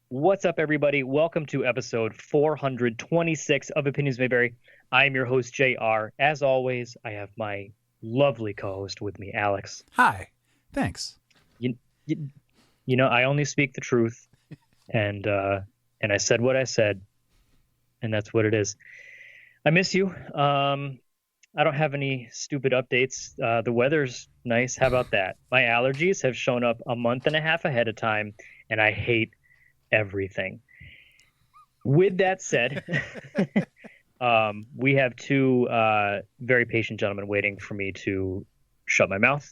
What's up, everybody? Welcome to episode 426 of Opinions May Vary. I'm your host, JR. As always, I have my lovely co-host with me, Alex. Hi. Thanks. You, you, I only speak the truth, and I said what I said, and that's what it is. I miss you. I don't have any stupid updates. The weather's nice. How about that? My allergies have shown up a month and a half ahead of time, and I hate everything. With that said, we have two very patient gentlemen waiting for me to shut my mouth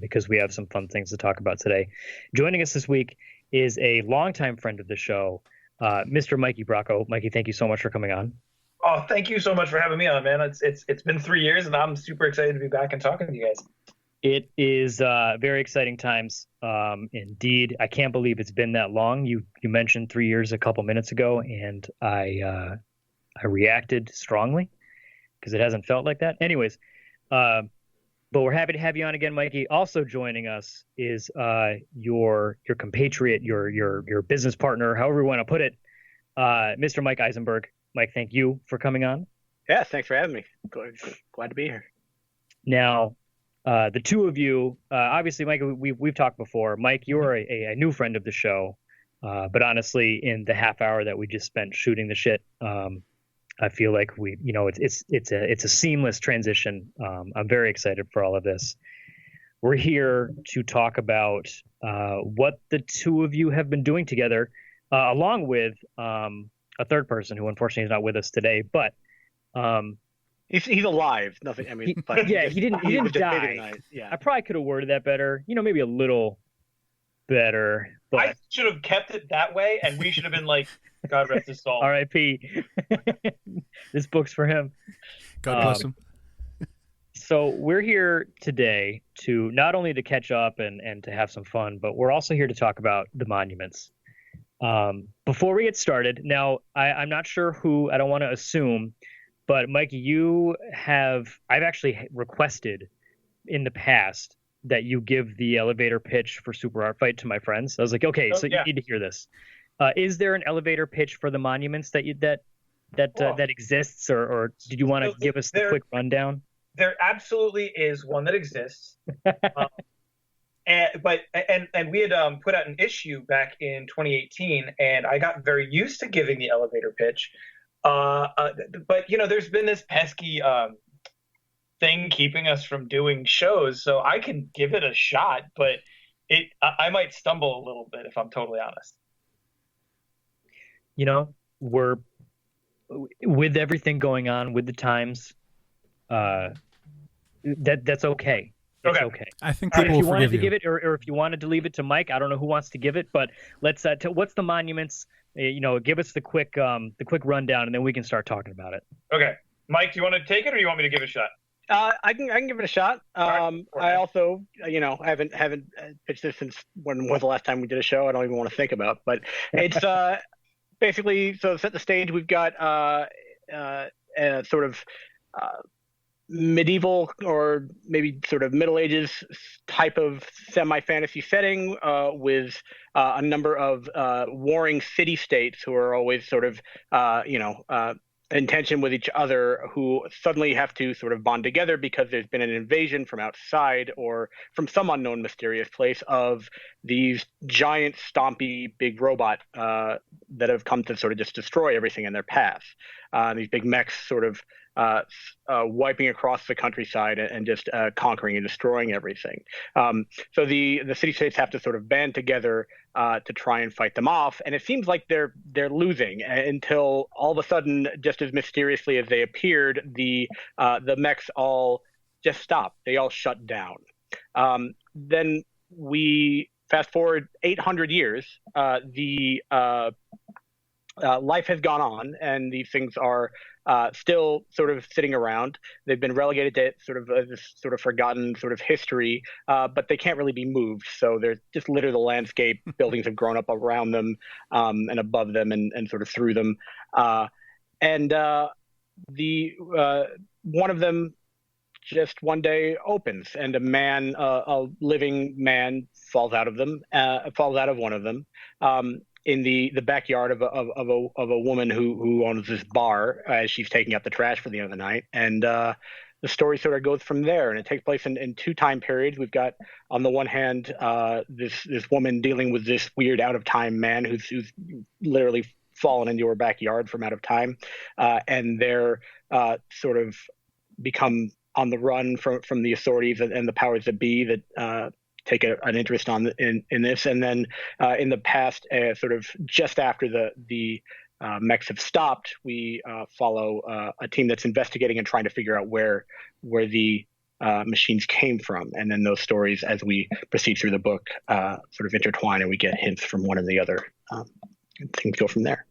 because we have some fun things to talk about today. Joining us this week is a longtime friend of the show, Mr. Mikey Bracco. Mikey, thank you so much for coming on. Oh, thank you so much for having me on, man. It's been 3 years, and I'm super excited to be back and talking to you guys. It is very exciting times, indeed. I can't believe it's been that long. You mentioned 3 years a couple minutes ago, and I reacted strongly because it hasn't felt like that. Anyways, but we're happy to have you on again, Mikey. Also joining us is your compatriot, your business partner, however you want to put it, Mr. Mike Isenberg. Mike, thank you for coming on. Yeah, thanks for having me. Glad to be here. Now, the two of you, obviously, Mike, we've talked before. Mike, you're a new friend of the show, but honestly, in the half hour that we just spent shooting the shit, I feel like it's a seamless transition. I'm very excited for all of this. We're here to talk about what the two of you have been doing together, along with a third person who unfortunately is not with us today, but. He's alive. Nothing. I mean, but yeah, he didn't die. Yeah, I probably could have worded that better. Maybe a little better. But... I should have kept it that way, and we should have been like, "God rest his soul." R.I.P. This book's for him. God bless him. So we're here today to not only to catch up and to have some fun, but we're also here to talk about the monuments. Before we get started, now I'm not sure who. I don't want to assume. But Mikey, I've actually requested in the past that you give the elevator pitch for Super Art Fight to my friends. I was like, okay, so you need to hear this. Is there an elevator pitch for the monuments that exists, or did you want to give us the quick rundown? There absolutely is one that exists, and we had put out an issue back in 2018, and I got very used to giving the elevator pitch. But there's been this pesky thing keeping us from doing shows, so I can give it a shot, but I might stumble a little bit if I'm totally honest. We're with everything going on with the times. That's okay. It's okay. I think people will if you wanted forgive to you. give it, or if you wanted to leave it to Mike, I don't know who wants to give it, but let's. What's the monuments? Give us the quick rundown, and then we can start talking about it. Okay, Mike, do you want to take it, or do you want me to give it a shot? I can give it a shot. Right. I also, I haven't pitched this since when was the last time we did a show. I don't even want to think about, but it's basically, so to set the stage, we've got a sort of medieval or maybe sort of Middle Ages type of semi-fantasy setting with a number of warring city-states who are always sort of, in tension with each other, who suddenly have to sort of bond together because there's been an invasion from outside or from some unknown mysterious place of these giant, stompy, big robot that have come to sort of just destroy everything in their path. These big mechs sort of wiping across the countryside and just conquering and destroying everything. So the city-states have to sort of band together to try and fight them off, and it seems like they're losing until all of a sudden, just as mysteriously as they appeared, the mechs all just stopped. They all shut down. Then we fast forward 800 years. Life has gone on, and these things are still sort of sitting around. They've been relegated to sort of this sort of forgotten sort of history, but they can't really be moved. So they're just litter the landscape. Buildings have grown up around them and above them and sort of through them. The one of them just one day opens, and a living man falls out of one of them. in the backyard of a woman who owns this bar as she's taking out the trash for the end of the night, and the story sort of goes from there. And it takes place in two time periods. We've got, on the one hand, this woman dealing with this weird out of time man who's literally fallen into her backyard from out of time, and they're sort of become on the run from the authorities and the powers that be that take an interest in this. And then in the past, sort of just after the mechs have stopped, we follow a team that's investigating and trying to figure out where the machines came from. And then those stories, as we proceed through the book, sort of intertwine, and we get hints from one and the other. And things go from there.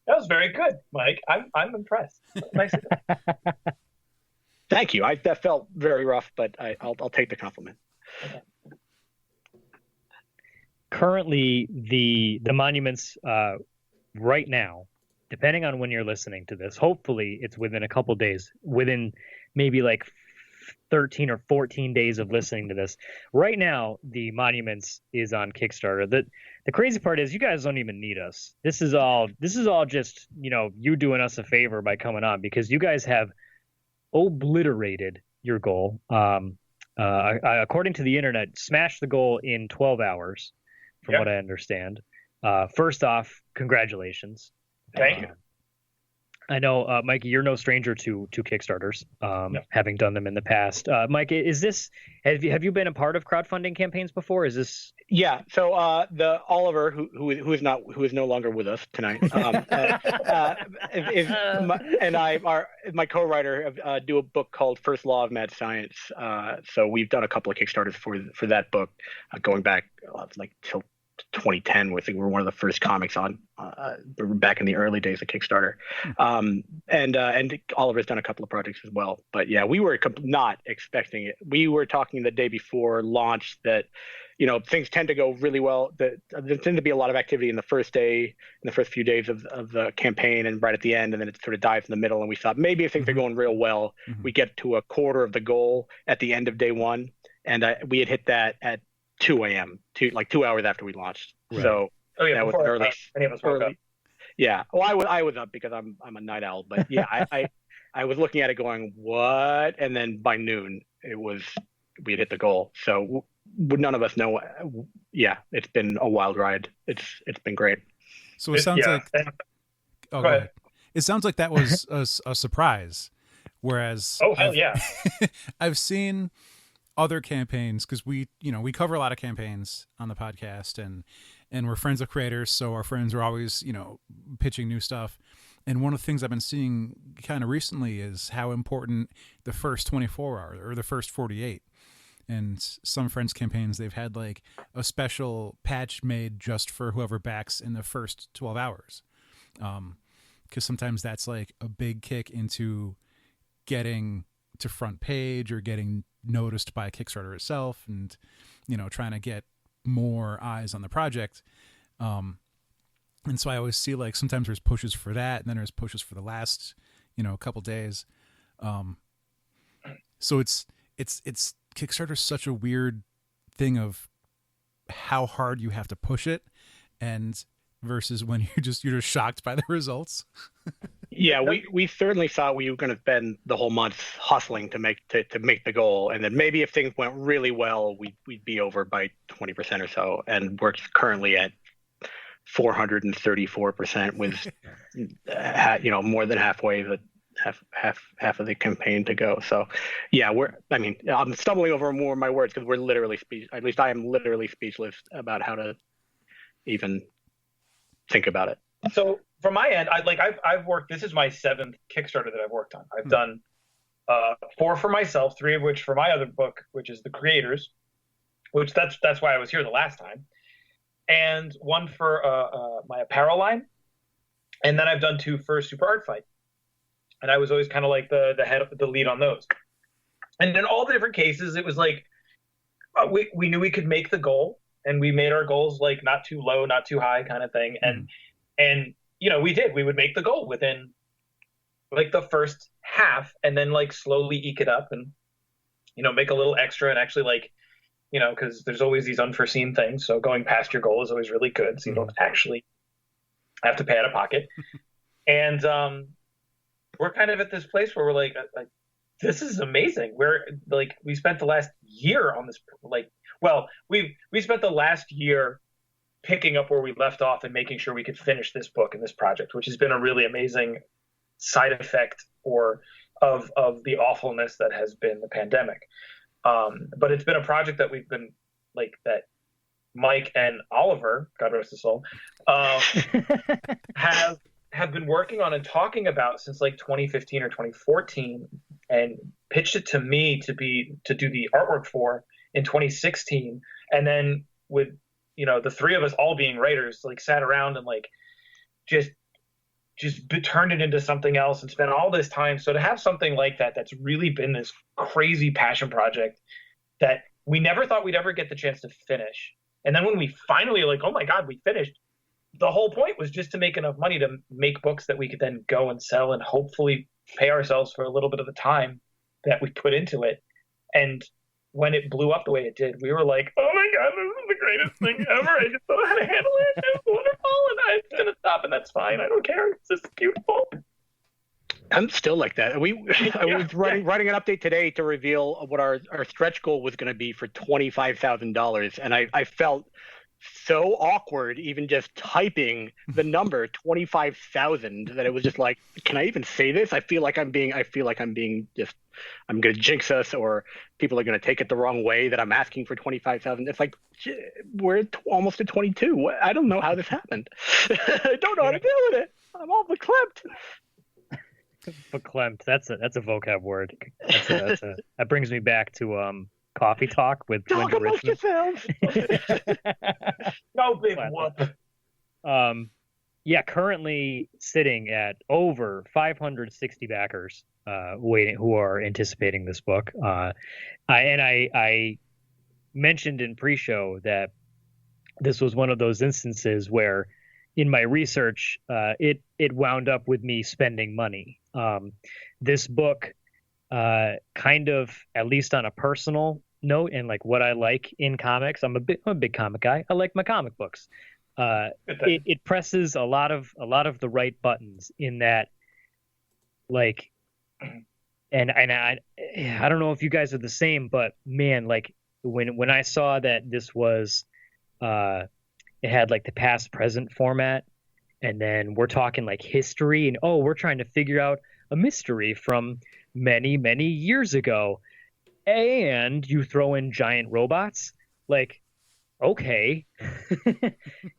That was very good, Mike. I'm impressed. Nice. Thank you. That felt very rough, but I'll take the compliment. Okay. Currently, the monuments right now, depending on when you're listening to this, hopefully it's within a couple days, within maybe like 13 or 14 days of listening to this. Right now, the monuments is on Kickstarter. The crazy part is you guys don't even need us. This is all just, you doing us a favor by coming on, because you guys have obliterated your goal. According to the internet, smashed the goal in 12 hours, from what I understand. First off, congratulations. Thank you. I know, Mikey, you're no stranger to Kickstarters, having done them in the past. Mike, have you been a part of crowdfunding campaigns before? Is this? Yeah. So the Oliver, who is no longer with us tonight, and my co-writer do a book called First Law of Mad Science. So we've done a couple of Kickstarters for that book, going back like till 2010. I think we were one of the first comics on back in the early days of Kickstarter. And Oliver's done a couple of projects as well. But yeah, we were not expecting it. We were talking the day before launch that, things tend to go really well. There tend to be a lot of activity in the first day, in the first few days of the campaign, and right at the end, and then it sort of dies in the middle. And we thought maybe if things are going real well, we get to a quarter of the goal at the end of day one. And we had hit that at 2 a.m., 2 hours after we launched. Right. So that was early. Any of us woke up. Yeah. Well, I was up because I'm a night owl, but yeah, I was looking at it going, what? And then by noon we had hit the goal. So none of us know. Yeah, it's been a wild ride. It's been great. So it sounds like. Oh, go ahead. It sounds like that was a surprise. Whereas. Oh hell yeah! I've seen other campaigns, because we cover a lot of campaigns on the podcast, and we're friends of creators, so our friends are always pitching new stuff. And one of the things I've been seeing kind of recently is how important the first 24 are, or the first 48. And some friends' campaigns, they've had like a special patch made just for whoever backs in the first 12 hours. Because sometimes that's like a big kick into getting to front page or getting noticed by Kickstarter itself, and trying to get more eyes on the project. And so I always see like sometimes there's pushes for that, and then there's pushes for the last couple days. So it's Kickstarter's such a weird thing of how hard you have to push it, and versus when you're just shocked by the results. Yeah, we certainly thought we were going to spend the whole month hustling to make the goal, and then maybe if things went really well, we'd be over by 20% or so, and we're currently at 434% with more than halfway, half of the campaign to go. So yeah, I'm stumbling over more of my words because we're literally at least I am literally speechless about how to even think about it. So from my end, I've worked. This is my 7th Kickstarter that I've worked on. I've done 4 for myself, 3 of which for my other book, which is The Creators, which that's why I was here the last time, and 1 for my apparel line, and then I've done 2 for Super Art Fight, and I was always kind of like the lead on those. And in all the different cases, it was like we knew we could make the goal, and we made our goals like not too low, not too high kind of thing, and we did. We would make the goal within like the first half, and then like slowly eke it up and make a little extra and actually like because there's always these unforeseen things. So going past your goal is always really good. So you don't actually have to pay out of pocket. And we're kind of at this place where we're like, this is amazing. We're like, we spent the last year on this, we spent the last year picking up where we left off and making sure we could finish this book and this project, which has been a really amazing side effect of the awfulness that has been the pandemic. But it's been a project that we've been that Mike and Oliver, God rest his soul, have been working on and talking about since 2015 or 2014, and pitched it to me to do the artwork for in 2016. And then with, the three of us all being writers, sat around and just turned it into something else and spent all this time. So to have something like that's really been this crazy passion project that we never thought we'd ever get the chance to finish. And then when we finally oh my God, we finished, the whole point was just to make enough money to make books that we could then go and sell and hopefully pay ourselves for a little bit of the time that we put into it. And when it blew up the way it did, we were like, oh my God, this is the greatest thing ever. I just don't know how to handle it. It's wonderful. And it's going to stop, and that's fine. I don't care. It's just beautiful. I'm still like that. I was writing an update today to reveal what our stretch goal was going to be for $25,000. And I felt so awkward even just typing the number 25,000 that it was just can I even say this? I feel like I'm being I'm going to jinx us, or people are going to take it the wrong way that I'm asking for 25,000. It's we're almost at 22. I don't know how this happened. I don't know how to deal with it. I'm all verklempt. Verklempt. That's a vocab word. That brings me back to Coffee Talk with Talk amongst yourselves. No big whoop. Yeah, currently sitting at over 560 backers waiting, who are anticipating this book. I mentioned in pre-show that this was one of those instances where in my research it wound up with me spending money. This book kind of, at least on a personal note and what I like in comics, I'm a big comic guy. I like my comic books. It presses a lot of the right buttons in that, and I don't know if you guys are the same, but man, when I saw that this was it had the past present format, and then we're talking history, and we're trying to figure out a mystery from many years ago, and you throw in giant robots, okay.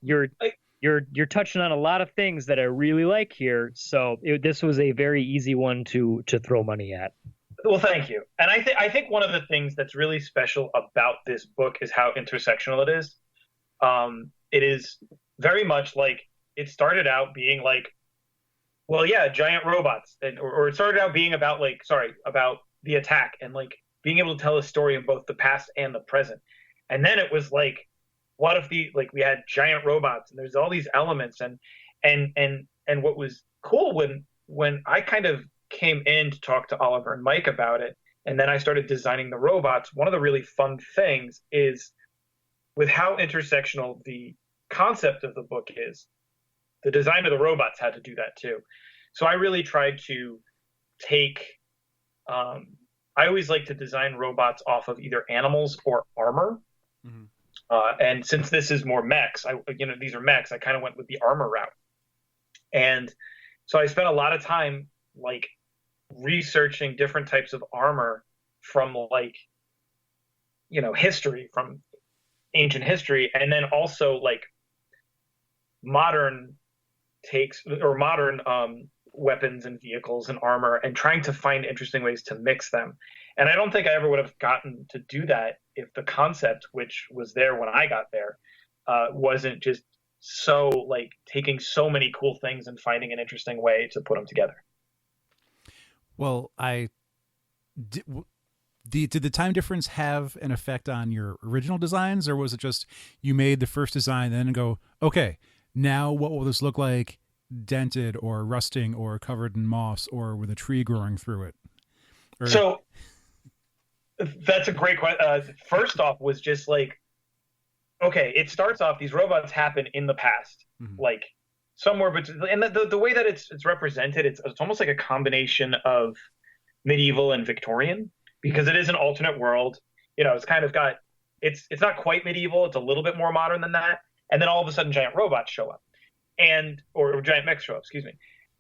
you're touching on a lot of things that I really like here, so this was a very easy one to throw money at. Well, thank you. And I think one of the things that's really special about this book is how intersectional it is. It is very much it started out being giant robots, or it started out being about about the attack and being able to tell a story in both the past and the present. And then it was what if we had giant robots, and there's all these elements, and what was cool when I kind of came in to talk to Oliver and Mike about it, and then I started designing the robots, one of the really fun things is with how intersectional the concept of the book is, the design of the robots had to do that too. So I really tried to take I always like to design robots off of either animals or armor. Mm-hmm. And since this is more mechs, these are mechs, I kind of went with the armor route. And so I spent a lot of time researching different types of armor from history, from ancient history, and then also modern takes or modern weapons and vehicles and armor, and trying to find interesting ways to mix them. And I don't think I ever would have gotten to do that if the concept, which was there when I got there, wasn't just so taking so many cool things and finding an interesting way to put them together. Well, did the time difference have an effect on your original designs, or was it just you made the first design then and go, okay, now what will this look like, dented or rusting or covered in moss or with a tree growing through it? That's a great question. First off, was just like, okay, it starts off, these robots happen in the past, like somewhere between, and the way that it's represented, it's almost like a combination of medieval and Victorian, because it is an alternate world. It's kind of got, it's not quite medieval, it's a little bit more modern than that, and then all of a sudden giant robots show up, or giant mechs show up, excuse me.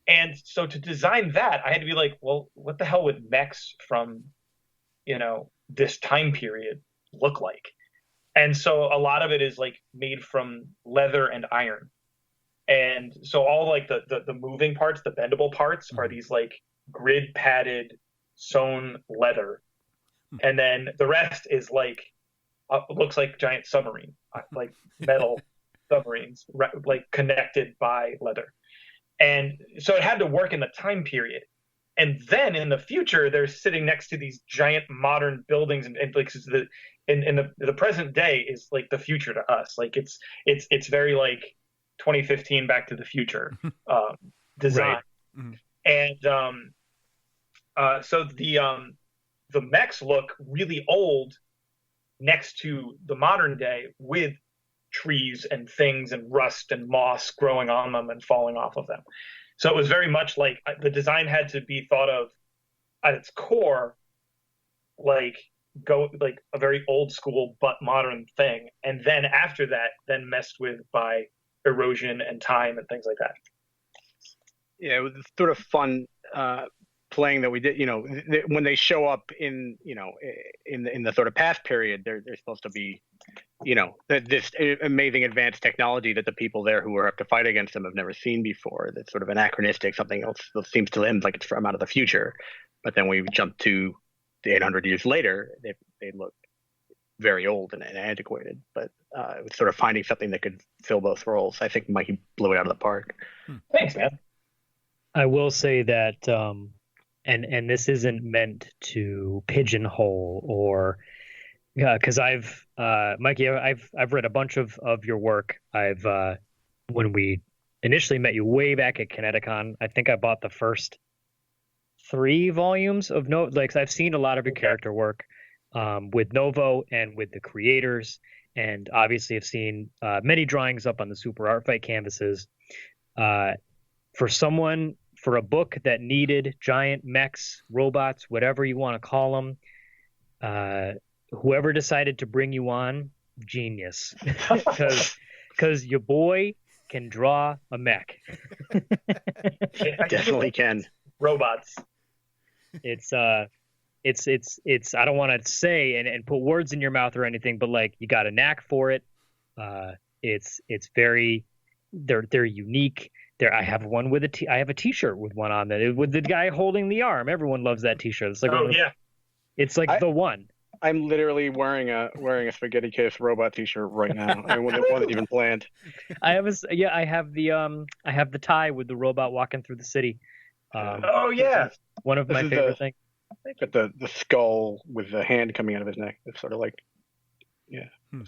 And so to design that, I had to be like, well, what the hell would mechs from this time period look like? And so a lot of it is like made from leather and iron. And so all like the moving parts, the bendable parts, are these like grid padded sewn leather. And then the rest is like, looks like giant submarine, like metal submarines, like connected by leather. And so it had to work in the time period. And then in the future, they're sitting next to these giant modern buildings, and like the present day is like the future to us. Like it's very like 2015 Back to the Future design. Right. And so the mechs look really old next to the modern day, with trees and things and rust and moss growing on them and falling off of them. So it was very much like the design had to be thought of at its core, like a very old school but modern thing. And then after that, then messed with by erosion and time and things like that. Yeah, it was sort of fun playing that we did. When they show up in the sort of past period, they're supposed to be, this amazing advanced technology that the people there who have to fight against them have never seen before. That's sort of anachronistic, something else that seems to them like it's from out of the future. But then we jump to the 800 years later, they look very old and antiquated. But it was sort of finding something that could fill both roles. I think Mikey blew it out of the park. Thanks, man. I will say that, and this isn't meant to pigeonhole or, because Mikey, I've read a bunch of your work. When we initially met you way back at Kineticon, I think I bought the first 3 volumes of I've seen a lot of your character work with Novo and with the creators, and obviously I've seen many drawings up on the Super Art Fight canvases. For a book that needed giant mechs, robots, whatever you want to call them, whoever decided to bring you on, genius, because your boy can draw a mech. Definitely can. Robots. It's I don't want to say and put words in your mouth or anything, but like, you got a knack for it. It's very, they're unique. I have one with I have a T-shirt with one on that, with the guy holding the arm. Everyone loves that T-shirt. It's like, it's like the one. I'm literally wearing a Spaghetti Case robot T-shirt right now. I wasn't even planned. I have the tie with the robot walking through the city. One of my favorite things. Got the skull with the hand coming out of his neck. It's sort of like,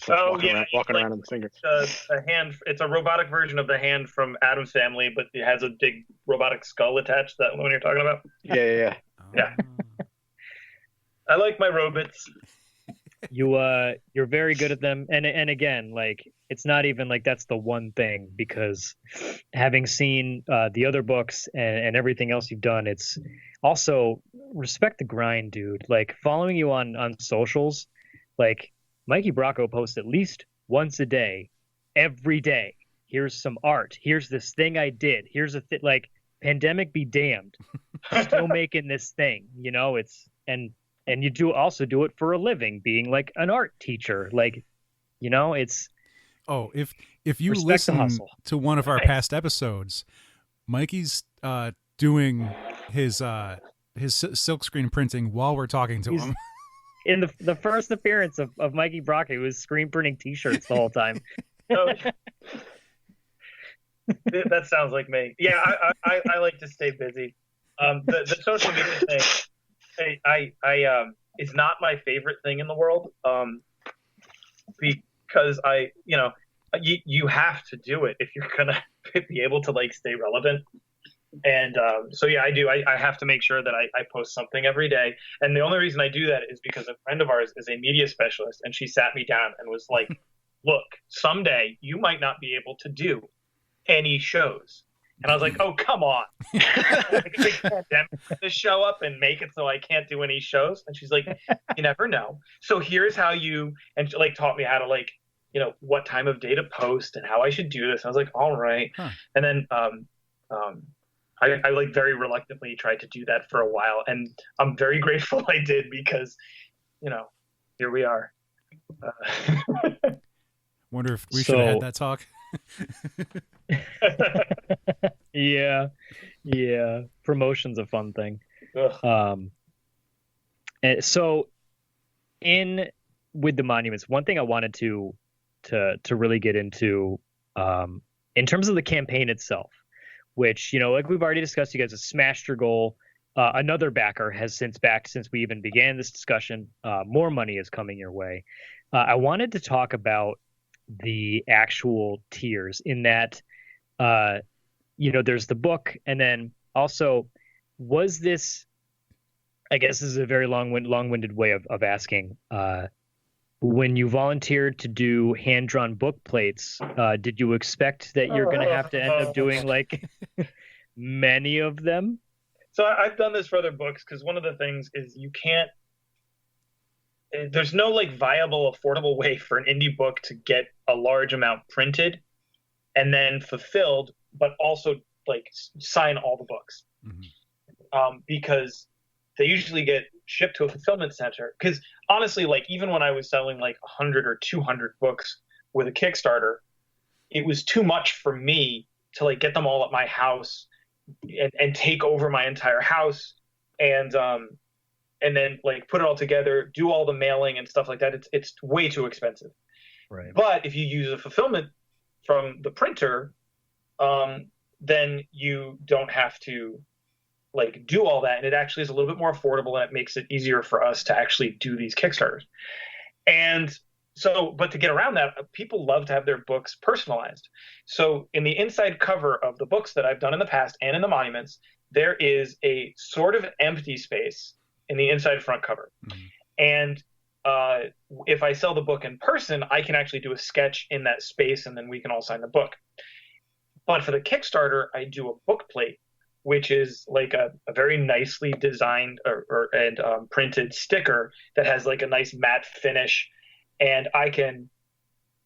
walking around on the fingers. A hand. It's a robotic version of the hand from Addams Family, but it has a big robotic skull attached. That one you're talking about? Yeah. Yeah. I like my robots. You're very good at them, and again, like, it's not even like that's the one thing, because having seen the other books and everything else you've done, it's also respect the grind, dude. Like, following you on socials, like, Mikey Bracco posts at least once a day, every day. Here's some art. Here's this thing I did. Here's a thing. Like, pandemic be damned, still making this thing. It's and you also do it for a living, being like an art teacher. Like, it's. Oh, if you listen to one of our past episodes, Mikey's doing his silkscreen printing while we're talking to him. In the first appearance of Mikey Bracco, he was screen printing T-shirts the whole time. That sounds like me. Yeah, I like to stay busy. The social media thing, I is not my favorite thing in the world. Because you have to do it if you're gonna be able to like stay relevant. And so yeah, I do. I have to make sure that I post something every day. And the only reason I do that is because a friend of ours is a media specialist, and she sat me down and was like, "Look, someday you might not be able to do any shows." And I was like, "Oh, come on!" Like a big pandemic to show up and make it so I can't do any shows. And she's like, "You never know. So here's how you," and she like taught me how to like, what time of day to post and how I should do this. I was like, "All right." Huh. And then I like very reluctantly tried to do that for a while, and I'm very grateful I did because, here we are. Wonder if we should have had that talk. Yeah. Promotion's a fun thing. And so with the monuments, one thing I wanted to really get into, in terms of the campaign itself, which, like we've already discussed, you guys have smashed your goal. Another backer has since backed since we even began this discussion. More money is coming your way. I wanted to talk about the actual tiers in that, there's the book, and then also, was this, I guess this is a very long-winded way of asking, when you volunteered to do hand-drawn book plates, did you expect that you're going to have to end up doing like many of them? So I've done this for other books because one of the things is there's no like viable, affordable way for an indie book to get a large amount printed and then fulfilled, but also like sign all the books. Mm-hmm. Because they usually get shipped to a fulfillment center. Because honestly, like even when I was selling like 100 or 200 books with a Kickstarter, it was too much for me to like get them all at my house and take over my entire house and then like put it all together, do all the mailing and stuff like that. It's way too expensive. Right. But if you use a fulfillment from the printer, then you don't have to like do all that, and it actually is a little bit more affordable, and it makes it easier for us to actually do these Kickstarters. And so, but to get around that, people love to have their books personalized. So in the inside cover of the books that I've done in the past and in the monuments, there is a sort of empty space in the inside front cover. Mm-hmm. And if I sell the book in person, I can actually do a sketch in that space, and then we can all sign the book. But for the Kickstarter, I do a book plate, which is like a very nicely designed and printed sticker that has like a nice matte finish. And I can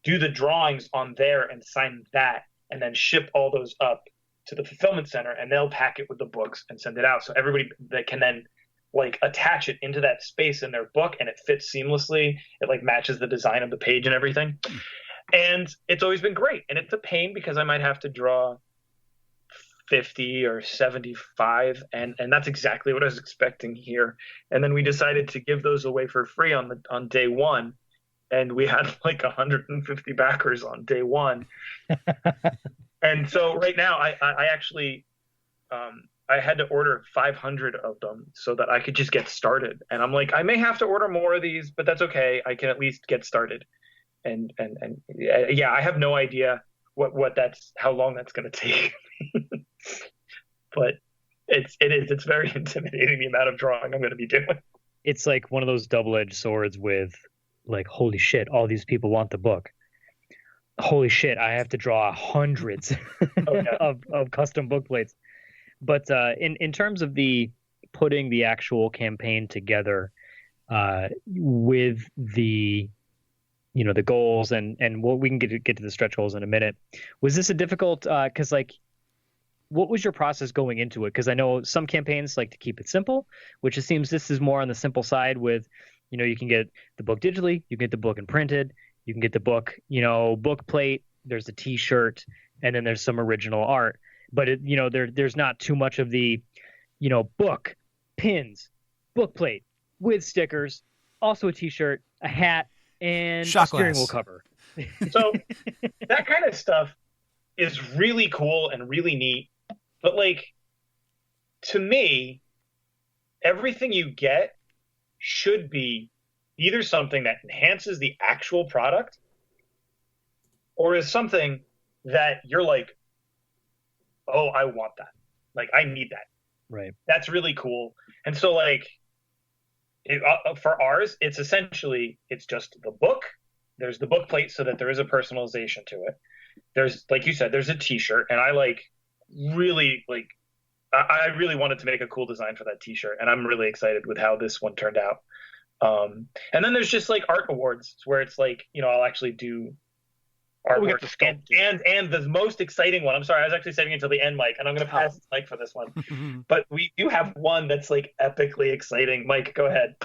do the drawings on there and sign that, and then ship all those up to the fulfillment center, and they'll pack it with the books and send it out. So everybody that can then like attach it into that space in their book, and it fits seamlessly. It like matches the design of the page and everything. And it's always been great. And it's a pain because I might have to draw 50 or 75, and that's exactly what I was expecting here. And then we decided to give those away for free on day one, and we had like 150 backers on day one. And so right now I actually I had to order 500 of them so that I could just get started. And I'm like, I may have to order more of these, but that's okay. I can at least get started. And yeah, I have no idea how long that's going to take. But it's very intimidating, the amount of drawing I'm going to be doing. It's like one of those double-edged swords with like, holy shit, all these people want the book. Holy shit, I have to draw hundreds of custom book plates. But in terms of the putting the actual campaign together, with the the goals and what we can get to the stretch goals in a minute, was this a difficult? Because like, what was your process going into it? Because I know some campaigns like to keep it simple, which it seems this is more on the simple side. With you can get the book digitally, you can get the book imprinted, you can get the book book plate. There's a T-shirt, and then there's some original art. But there's not too much of the, book, pins, book plate with stickers, also a T-shirt, a hat, and a steering wheel cover. So that kind of stuff is really cool and really neat. But like, to me, everything you get should be either something that enhances the actual product, or is something that you're like, oh, I want that. Like, I need that. Right. That's really cool. And so, like, for ours, it's essentially, it's just the book. There's the book plate so that there is a personalization to it. There's, like you said, there's a t-shirt, and I really wanted to make a cool design for that t-shirt, and I'm really excited with how this one turned out. And then there's just like art awards where it's like, I'll actually do artwork. And the most exciting one, I'm sorry, I was actually saving it until the end, Mike, and I'm going to pass the mic for this one. But we do have one that's like epically exciting. Mike, go ahead.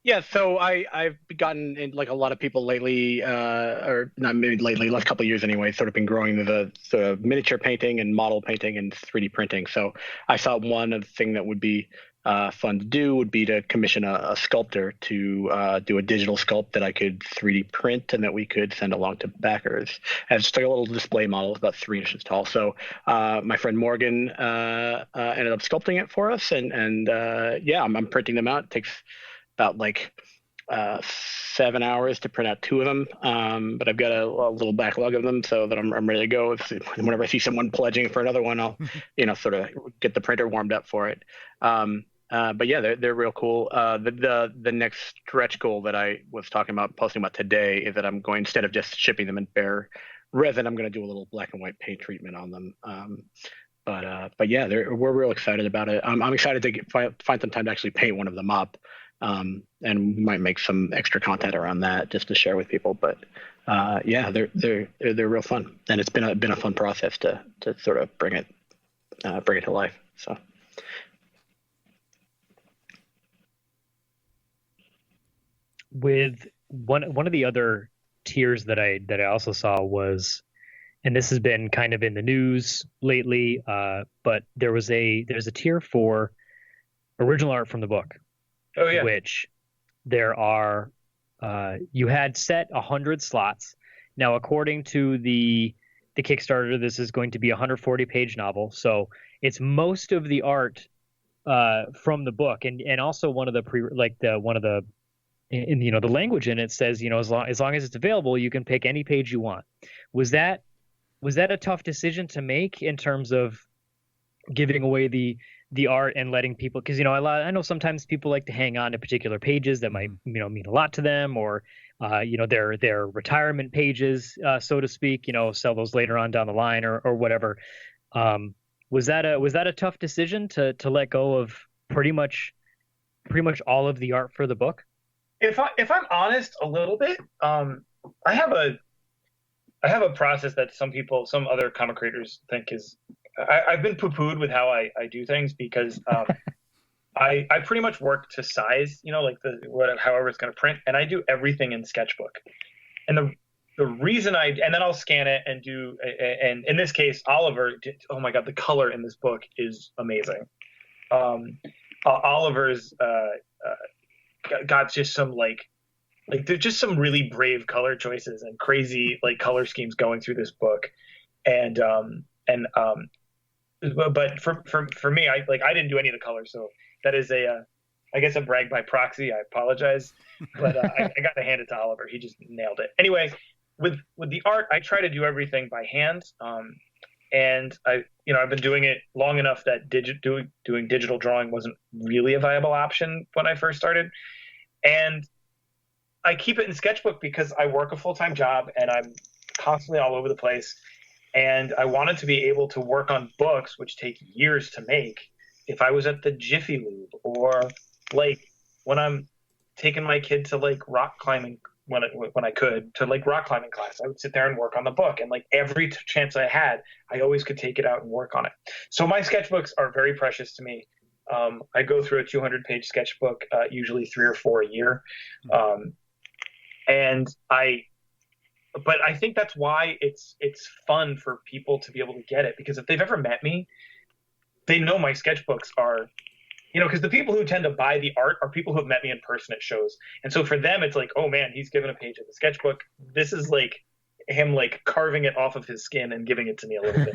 Yeah, so I've gotten in, like a lot of people lately, or not maybe lately, last couple of years anyway, sort of been growing the sort of miniature painting and model painting and 3D printing. So I thought one of the things that would be fun to do would be to commission a sculptor to do a digital sculpt that I could 3D print and that we could send along to backers as just like a little display model, about 3 inches tall. So my friend Morgan ended up sculpting it for us, and yeah, I'm printing them out. It takes about 7 hours to print out 2 of them, but I've got a little backlog of them so that I'm ready to go. Whenever I see someone pledging for another one, I'll sort of get the printer warmed up for it. But yeah, they're real cool. The next stretch goal that I was posting about today is that I'm going, instead of just shipping them in bare resin, I'm going to do a little black and white paint treatment on them. But yeah, we're real excited about it. I'm excited to find some time to actually paint one of them up. And we might make some extra content around that just to share with people. But yeah, they're real fun, and it's been a fun process to sort of bring it to life. So. With one of the other tiers that I also saw was, and this has been kind of in the news lately, but there's a tier for original art from the book. Oh yeah. Which there are, you had set 100 slots. Now, according to the Kickstarter, this is going to be a 140-page novel. So it's most of the art from the book, and also one of the the language in it says, as long as it's available, you can pick any page you want. Was that a tough decision to make in terms of giving away the art and letting people, because I know sometimes people like to hang on to particular pages that might mean a lot to them, or their retirement pages, so to speak, sell those later on down the line or whatever. Was that a tough decision to let go of pretty much all of the art for the book? If I'm honest, a little bit, I have a process that some other comic creators think is, I've been poo-pooed with how I do things, because I pretty much work to size, however it's going to print, and I do everything in Sketchbook. And the reason and then I'll scan it and do, and in this case, Oliver, oh my God, the color in this book is amazing. Oliver's got just some there's just some really brave color choices and crazy color schemes going through this book, but for me, I didn't do any of the colors, so that is I guess a brag by proxy. I apologize, but I got to hand it to Oliver. He just nailed it. Anyway, with the art, I try to do everything by hand, and I've been doing it long enough that doing digital drawing wasn't really a viable option when I first started, and I keep it in Sketchbook because I work a full-time job and I'm constantly all over the place. And I wanted to be able to work on books, which take years to make, if I was at the Jiffy Lube, or when I'm taking my kid to rock climbing when I could to rock climbing class, I would sit there and work on the book. And every chance I had, I always could take it out and work on it. So my sketchbooks are very precious to me. I go through a 200-page sketchbook, usually 3 or 4 a year. But I think that's why it's fun for people to be able to get it, because if they've ever met me, they know my sketchbooks are, because the people who tend to buy the art are people who have met me in person at shows. And so for them, it's oh man, he's given a page of the sketchbook. This is him carving it off of his skin and giving it to me a little bit.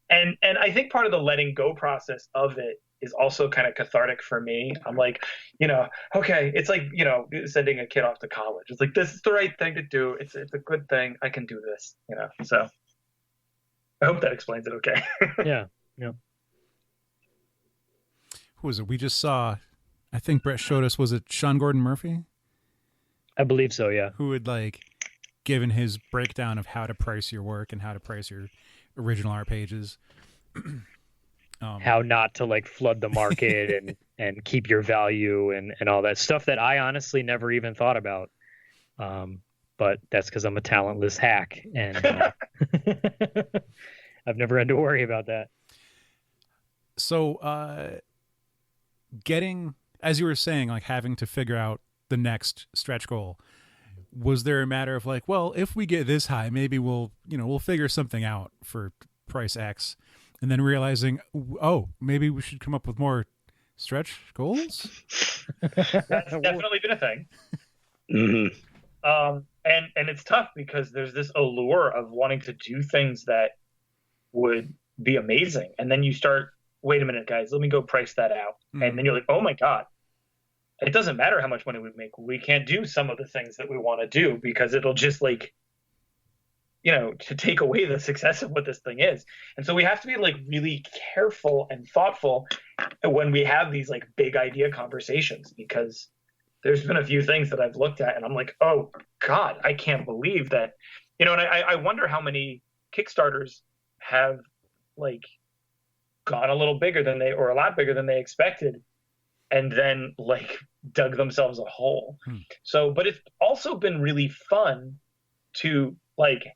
And I think part of the letting go process of it is also kind of cathartic for me. I'm okay, it's sending a kid off to college. It's this is the right thing to do. It's a good thing. I can do this, so I hope that explains it okay. Yeah. who was it? We just saw, I think Brett showed us, was it Sean Gordon Murphy? I believe so, yeah. Who had like given his breakdown of how to price your work and how to price your original art pages. How not to like flood the market and keep your value and all that stuff that I honestly never even thought about. But that's because I'm a talentless hack and I've never had to worry about that. So getting, as you were saying, like having to figure out the next stretch goal, was there a matter of like, well, if we get this high, maybe we'll figure something out for price X, and then realizing, oh, maybe we should come up with more stretch goals? That's definitely been a thing. Mm-hmm. And it's tough because there's this allure of wanting to do things that would be amazing. And then you start, wait a minute, guys, let me go price that out. Mm-hmm. And then you're like, oh my God, it doesn't matter how much money we make. We can't do some of the things that we want to do because it'll just like, to take away the success of what this thing is. And so we have to be like really careful and thoughtful when we have these like big idea conversations, because there's been a few things that I've looked at and I'm like, oh God, I can't believe that, and I wonder how many Kickstarters have like gone a little bigger than or a lot bigger than they expected, and then like dug themselves a hole. So, but it's also been really fun to like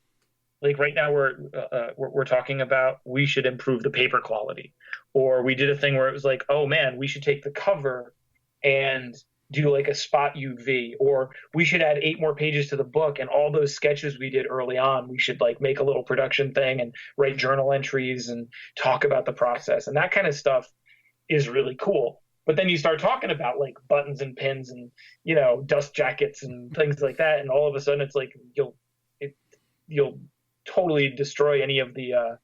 right now we're talking about we should improve the paper quality, or we did a thing where it was like, oh man, we should take the cover and do like a spot UV, or we should add 8 more pages to the book, and all those sketches we did early on, we should like make a little production thing and write journal entries and talk about the process, and that kind of stuff is really cool. But then you start talking about like buttons and pins and dust jackets and things like that, and all of a sudden it's like you'll totally destroy any of the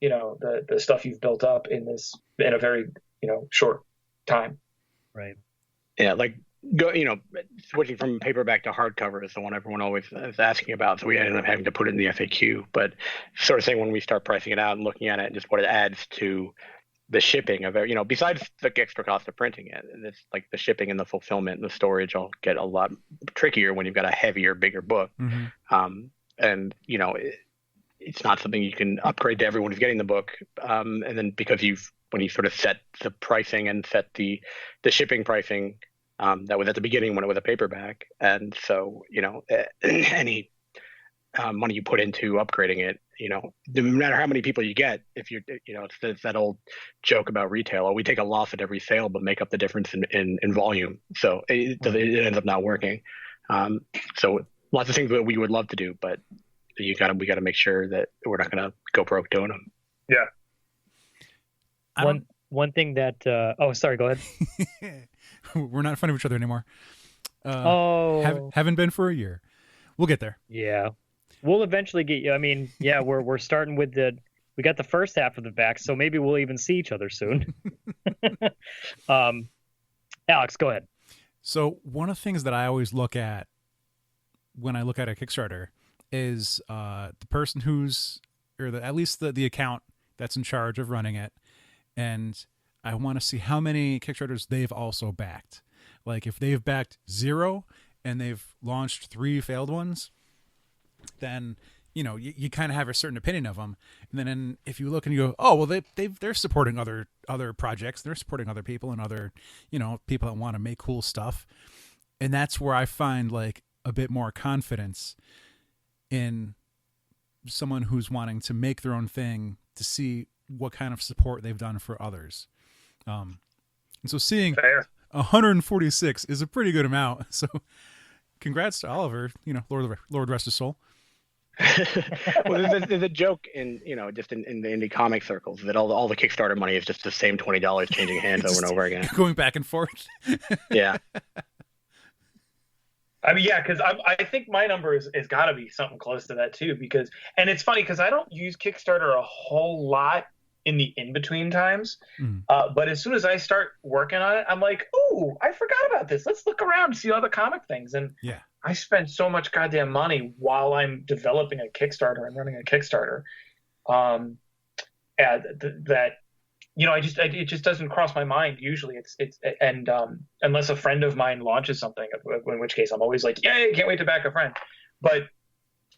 the stuff you've built up in a very short time. Right. Yeah, like switching from paperback to hardcover is the one everyone always is asking about. So we ended up having to put it in the FAQ. But sort of saying, when we start pricing it out and looking at it and just what it adds to the shipping of it, besides the extra cost of printing it, it's like the shipping and the fulfillment and the storage all get a lot trickier when you've got a heavier, bigger book. Mm-hmm. And it's not something you can upgrade to everyone who's getting the book. And then because when you sort of set the pricing and set the shipping pricing, that was at the beginning when it was a paperback. And so, any money you put into upgrading it, no matter how many people you get, if you're, it's that old joke about retail, we take a loss at every sale, but make up the difference in volume. So it ends up not working. So lots of things that we would love to do, but we got to make sure that we're not going to go broke doing them. Yeah. One thing that sorry, go ahead. We're not in front of each other anymore. Haven't been for a year. We'll get there. Yeah, we'll eventually get you. I mean, yeah, we're starting with we got the first half of the back, so maybe we'll even see each other soon. Alex, go ahead. So one of the things that I always look at when I look at a Kickstarter is the person at least the account that's in charge of running it. And I want to see how many Kickstarters they've also backed. Like if they've backed 0 and they've launched 3 failed ones, then, you kind of have a certain opinion of them. And then if you look and you go, oh, well, they're supporting other projects. They're supporting other people and other, people that want to make cool stuff. And that's where I find like a bit more confidence in someone who's wanting to make their own thing, to see what kind of support they've done for others. And so seeing 146 is a pretty good amount. So congrats to Oliver, Lord rest his soul. Well, there's a joke in just in the indie comic circles that all the Kickstarter money is just the same $20 changing hands over and over again, going back and forth. Yeah. I mean, yeah, because I think my number is got to be something close to that too. And it's funny because I don't use Kickstarter a whole lot in the in-between times. But as soon as I start working on it, I'm like, oh, I forgot about this. Let's look around and see other comic things. And yeah, I spend so much goddamn money while I'm developing a Kickstarter and running a Kickstarter that it just doesn't cross my mind usually. And unless a friend of mine launches something, in which case I'm always like, yay, can't wait to back a friend. But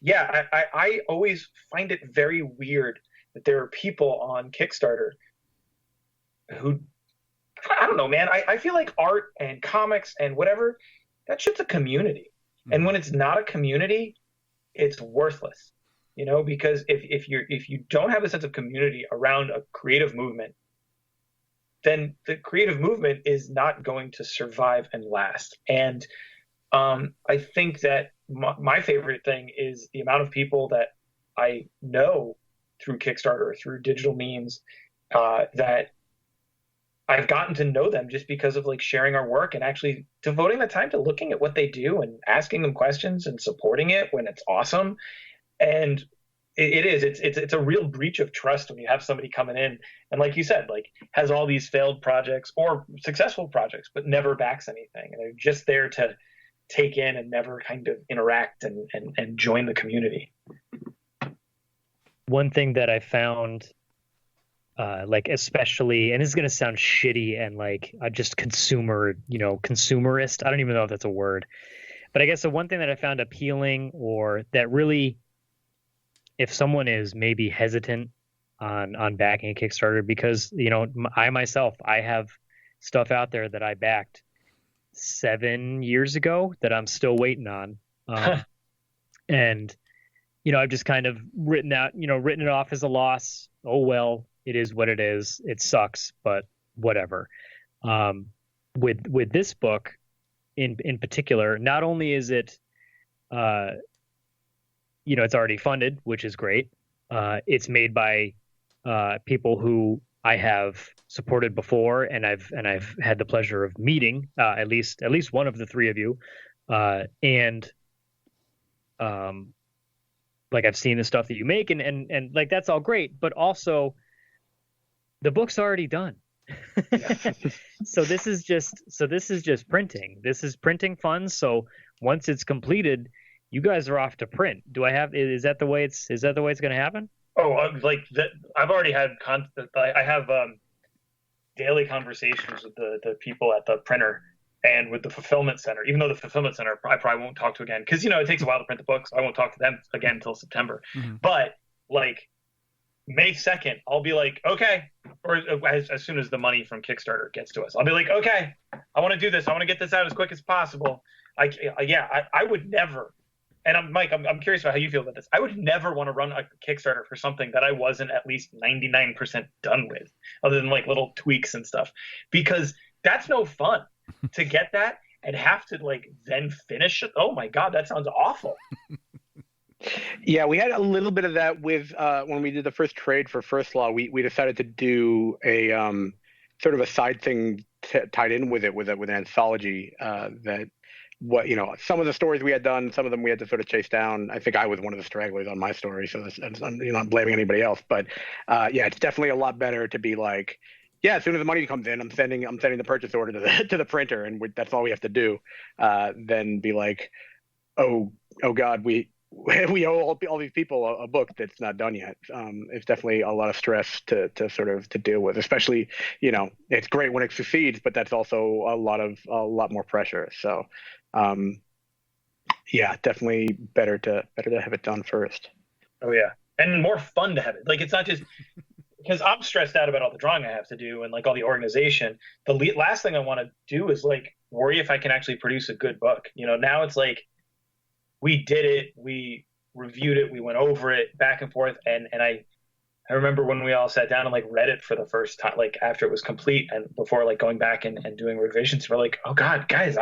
yeah, I always find it very weird that there are people on Kickstarter who, I don't know, man. I feel like art and comics and whatever, that shit's a community. And when it's not a community, it's worthless, because if you don't have a sense of community around a creative movement, then the creative movement is not going to survive and last. And I think that my favorite thing is the amount of people that I know through Kickstarter, through digital means, that I've gotten to know them just because of like sharing our work and actually devoting the time to looking at what they do and asking them questions and supporting it when it's awesome. And it's a real breach of trust when you have somebody coming in and, like you said, like has all these failed projects or successful projects, but never backs anything. And they're just there to take in and never kind of interact and join the community. One thing that I found, like especially, and this is going to sound shitty and like just consumerist. I don't even know if that's a word, but I guess the one thing that I found appealing, or that really, if someone is maybe hesitant on backing a Kickstarter, because, I myself, I have stuff out there that I backed 7 years ago that I'm still waiting on. And, I've just kind of written it off as a loss. Oh, well, it is what it is. It sucks, but whatever. With this book in particular, not only is it, it's already funded, which is great. It's made by people who I have supported before, and I've had the pleasure of meeting at least one of the three of you, and like I've seen the stuff that you make, and like that's all great, but also the book's already done. So this is just printing. This is printing funds. So once it's completed, you guys are off to print. Is that the way it's going to happen? Oh, like that. I've already had I have daily conversations with the people at the printer and with the fulfillment center, even though the fulfillment center I probably won't talk to again, because it takes a while to print the book, so I won't talk to them again until September. Mm-hmm. But like May 2nd, I'll be like, okay, or as soon as the money from Kickstarter gets to us, I'll be like, okay, I want to do this. I want to get this out as quick as possible. I would never. And Mike, I'm curious about how you feel about this. I would never want to run a Kickstarter for something that I wasn't at least 99% done with, other than like little tweaks and stuff, because that's no fun to get that and have to like then finish it. Oh my God, that sounds awful. Yeah, we had a little bit of that with when we did the first trade for First Law. We decided to do a sort of a side thing tied in with it with an anthology that. Some of the stories we had done, some of them we had to sort of chase down. I think I was one of the stragglers on my story, so I'm not blaming anybody else. But it's definitely a lot better to be like, as soon as the money comes in, I'm sending the purchase order to the printer, and that's all we have to do. Than be like, oh God, we owe all these people a book that's not done yet. It's definitely a lot of stress to deal with, especially, it's great when it succeeds, but that's also a lot more pressure. So, definitely better to have it done first. Oh yeah. And more fun to have it. Like, it's not just because I'm stressed out about all the drawing I have to do and like all the organization. The last thing I want to do is like worry if I can actually produce a good book. Now it's like, we did it, we reviewed it, we went over it back and forth. And I remember when we all sat down and like read it for the first time, like after it was complete and before like going back and doing revisions, we're like, oh God, guys,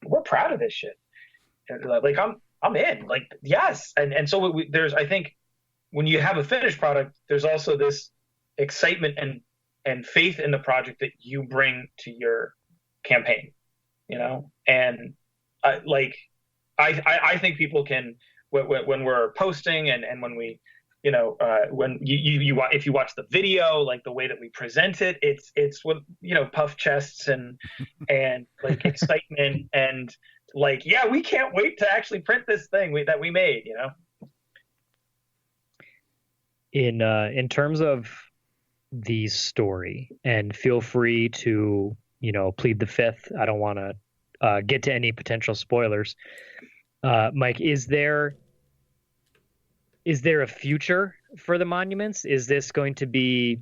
we're proud of this shit. And like, I'm in, like, yes. And so there's, I think when you have a finished product, there's also this excitement and faith in the project that you bring to your campaign, and I think people can, when we're posting and when we, when you if you watch the video, like the way that we present it, it's with, puff chests and like excitement and like, yeah, we can't wait to actually print this thing that we made, In terms of the story, and feel free to, plead the fifth. I don't want to get to any potential spoilers. Mike, is there a future for the monuments? Is this the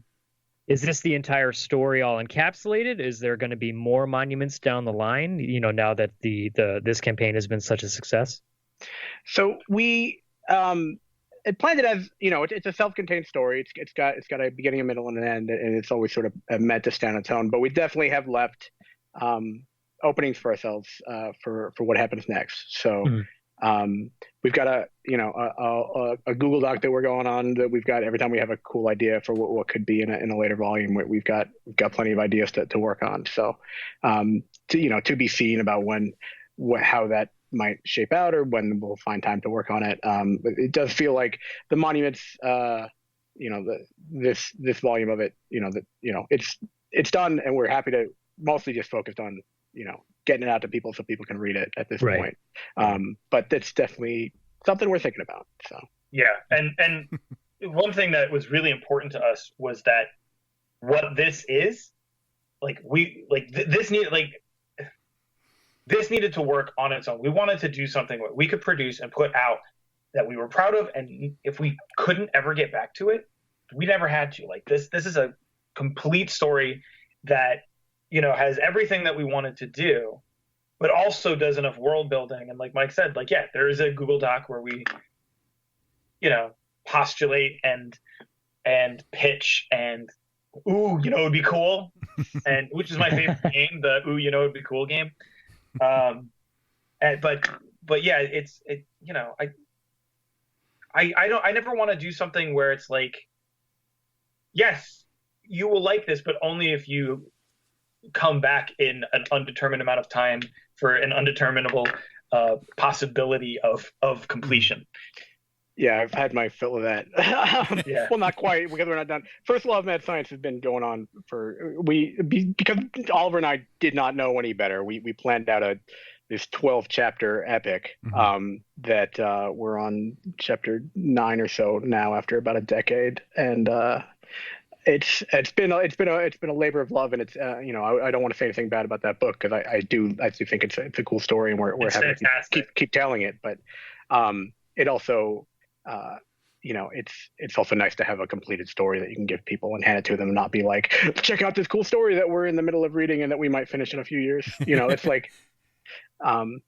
entire story all encapsulated? Is there going to be more monuments down the line, now that this campaign has been such a success? So we it planned it as, it's a self-contained story. It's got a beginning, a middle, and an end, and it's always sort of meant to stand on its own. But we definitely have left openings for ourselves for what happens next. So we've got a Google Doc that we're going on, that we've got every time we have a cool idea for what could be in a later volume. We've got plenty of ideas to work on. So to be seen about how that might shape out, or when we'll find time to work on it. It does feel like the monuments, this volume of it, it's done, and we're happy to mostly just focused on, getting it out to people so people can read it at this point. But that's definitely something we're thinking about. So yeah, and one thing that was really important to us was that what this is, this needed to work on its own. We wanted to do something that we could produce and put out that we were proud of, and if we couldn't ever get back to it, we never had to. This is a complete story that has everything that we wanted to do, but also does enough world building. And like Mike said, there is a Google Doc where we, postulate and pitch and it would be cool, and which is my favorite game, the it would be cool game. But yeah, I never want to do something where it's like, yes, you will like this, but only if you come back in an undetermined amount of time for an undeterminable possibility of completion. Yeah, I've had my fill of that. Yeah. Well, not quite, because we're not done. First Law of Mad Science has been going on because Oliver and I did not know any better. We planned out this 12-chapter epic that we're on chapter 9 or so now, after about a decade, and it's been a labor of love, and it's I don't want to say anything bad about that book, because I do think it's a cool story, and we're happy to keep telling it, but it also it's also nice to have a completed story that you can give people and hand it to them, and not be like, check out this cool story that we're in the middle of reading and that we might finish in a few years. It's like, and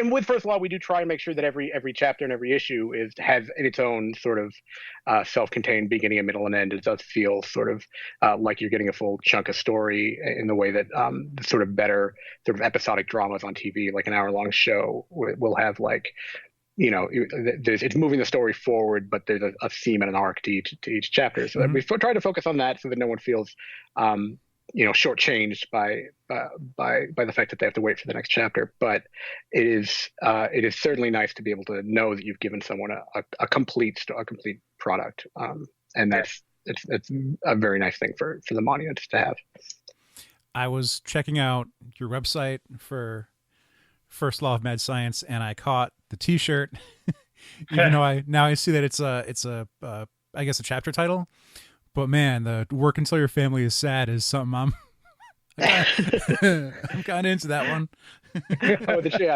with First Law, we do try and make sure that every chapter and every issue has its own sort of self-contained beginning, a middle, and end. It does feel sort of like you're getting a full chunk of story, in the way that the sort of better sort of episodic dramas on TV, like an hour-long show, will have it's moving the story forward, but there's a theme and an arc to each chapter. So that we try to focus on that, so that no one feels shortchanged by the fact that they have to wait for the next chapter. But it is certainly nice to be able to know that you've given someone a complete product, and it's a very nice thing for the monuments to have. I was checking out your website for First Law of Mad Science, and I caught the T-shirt. Even though I see that it's a I guess a chapter title, but man, the work until your family is sad is something I'm kind of into that one. I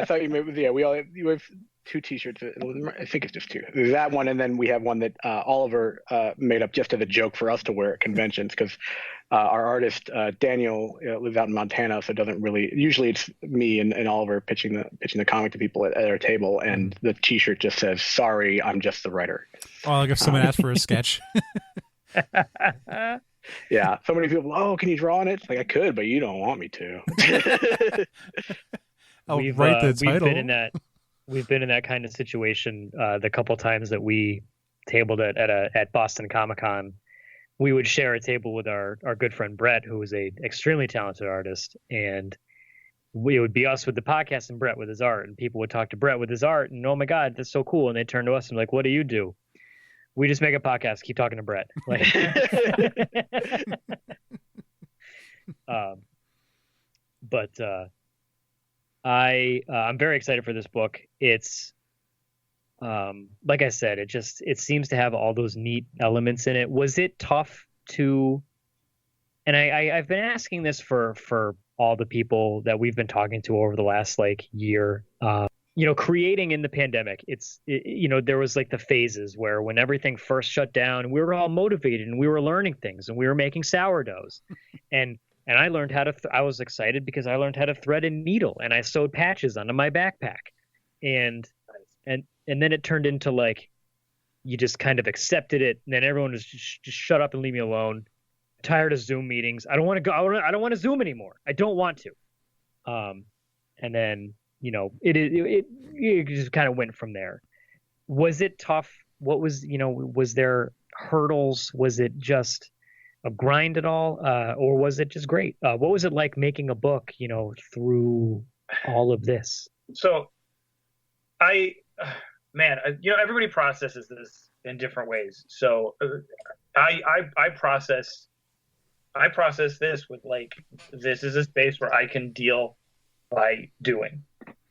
thought you maybe you have two T-shirts. I think it's just two. There's that one, and then we have one that Oliver made up just as a joke for us to wear at conventions, because our artist Daniel lives out in Montana, so it doesn't really. Usually, it's me and Oliver pitching the comic to people at our table, and the T-shirt just says, "Sorry, I'm just the writer." Oh, like if someone asked for a sketch. Yeah, so many people. Oh, can you draw on it? It's like, I could, but you don't want me to. I'll write the title. We've been in that kind of situation the couple times that we tabled it at Boston Comic-Con. We would share a table with our good friend Brett, who was a extremely talented artist, and it would be us with the podcast and Brett with his art, and people would talk to Brett with his art, and oh my God, that's so cool. And they turn to us and like, what do you do? We just make a podcast. Keep talking to Brett. I'm very excited for this book. It's like I said, it seems to have all those neat elements in it. Was it tough to and I've been asking this for all the people that we've been talking to over the last like year. Creating in the pandemic, there was like the phases where when everything first shut down, we were all motivated and we were learning things and we were making sourdoughs, and I learned how to. I was excited because I learned how to thread a needle and I sewed patches onto my backpack, and then it turned into like you just kind of accepted it, and then everyone was just shut up and leave me alone. Tired of Zoom meetings. I don't want to go. I don't want to Zoom anymore. I don't want to. And then it just kind of went from there. Was it tough? What was there hurdles? Was it just a grind at all, or was it just great? What was it like making a book? Through all of this. So, everybody processes this in different ways. So, I process this with like, this is a space where I can deal by doing,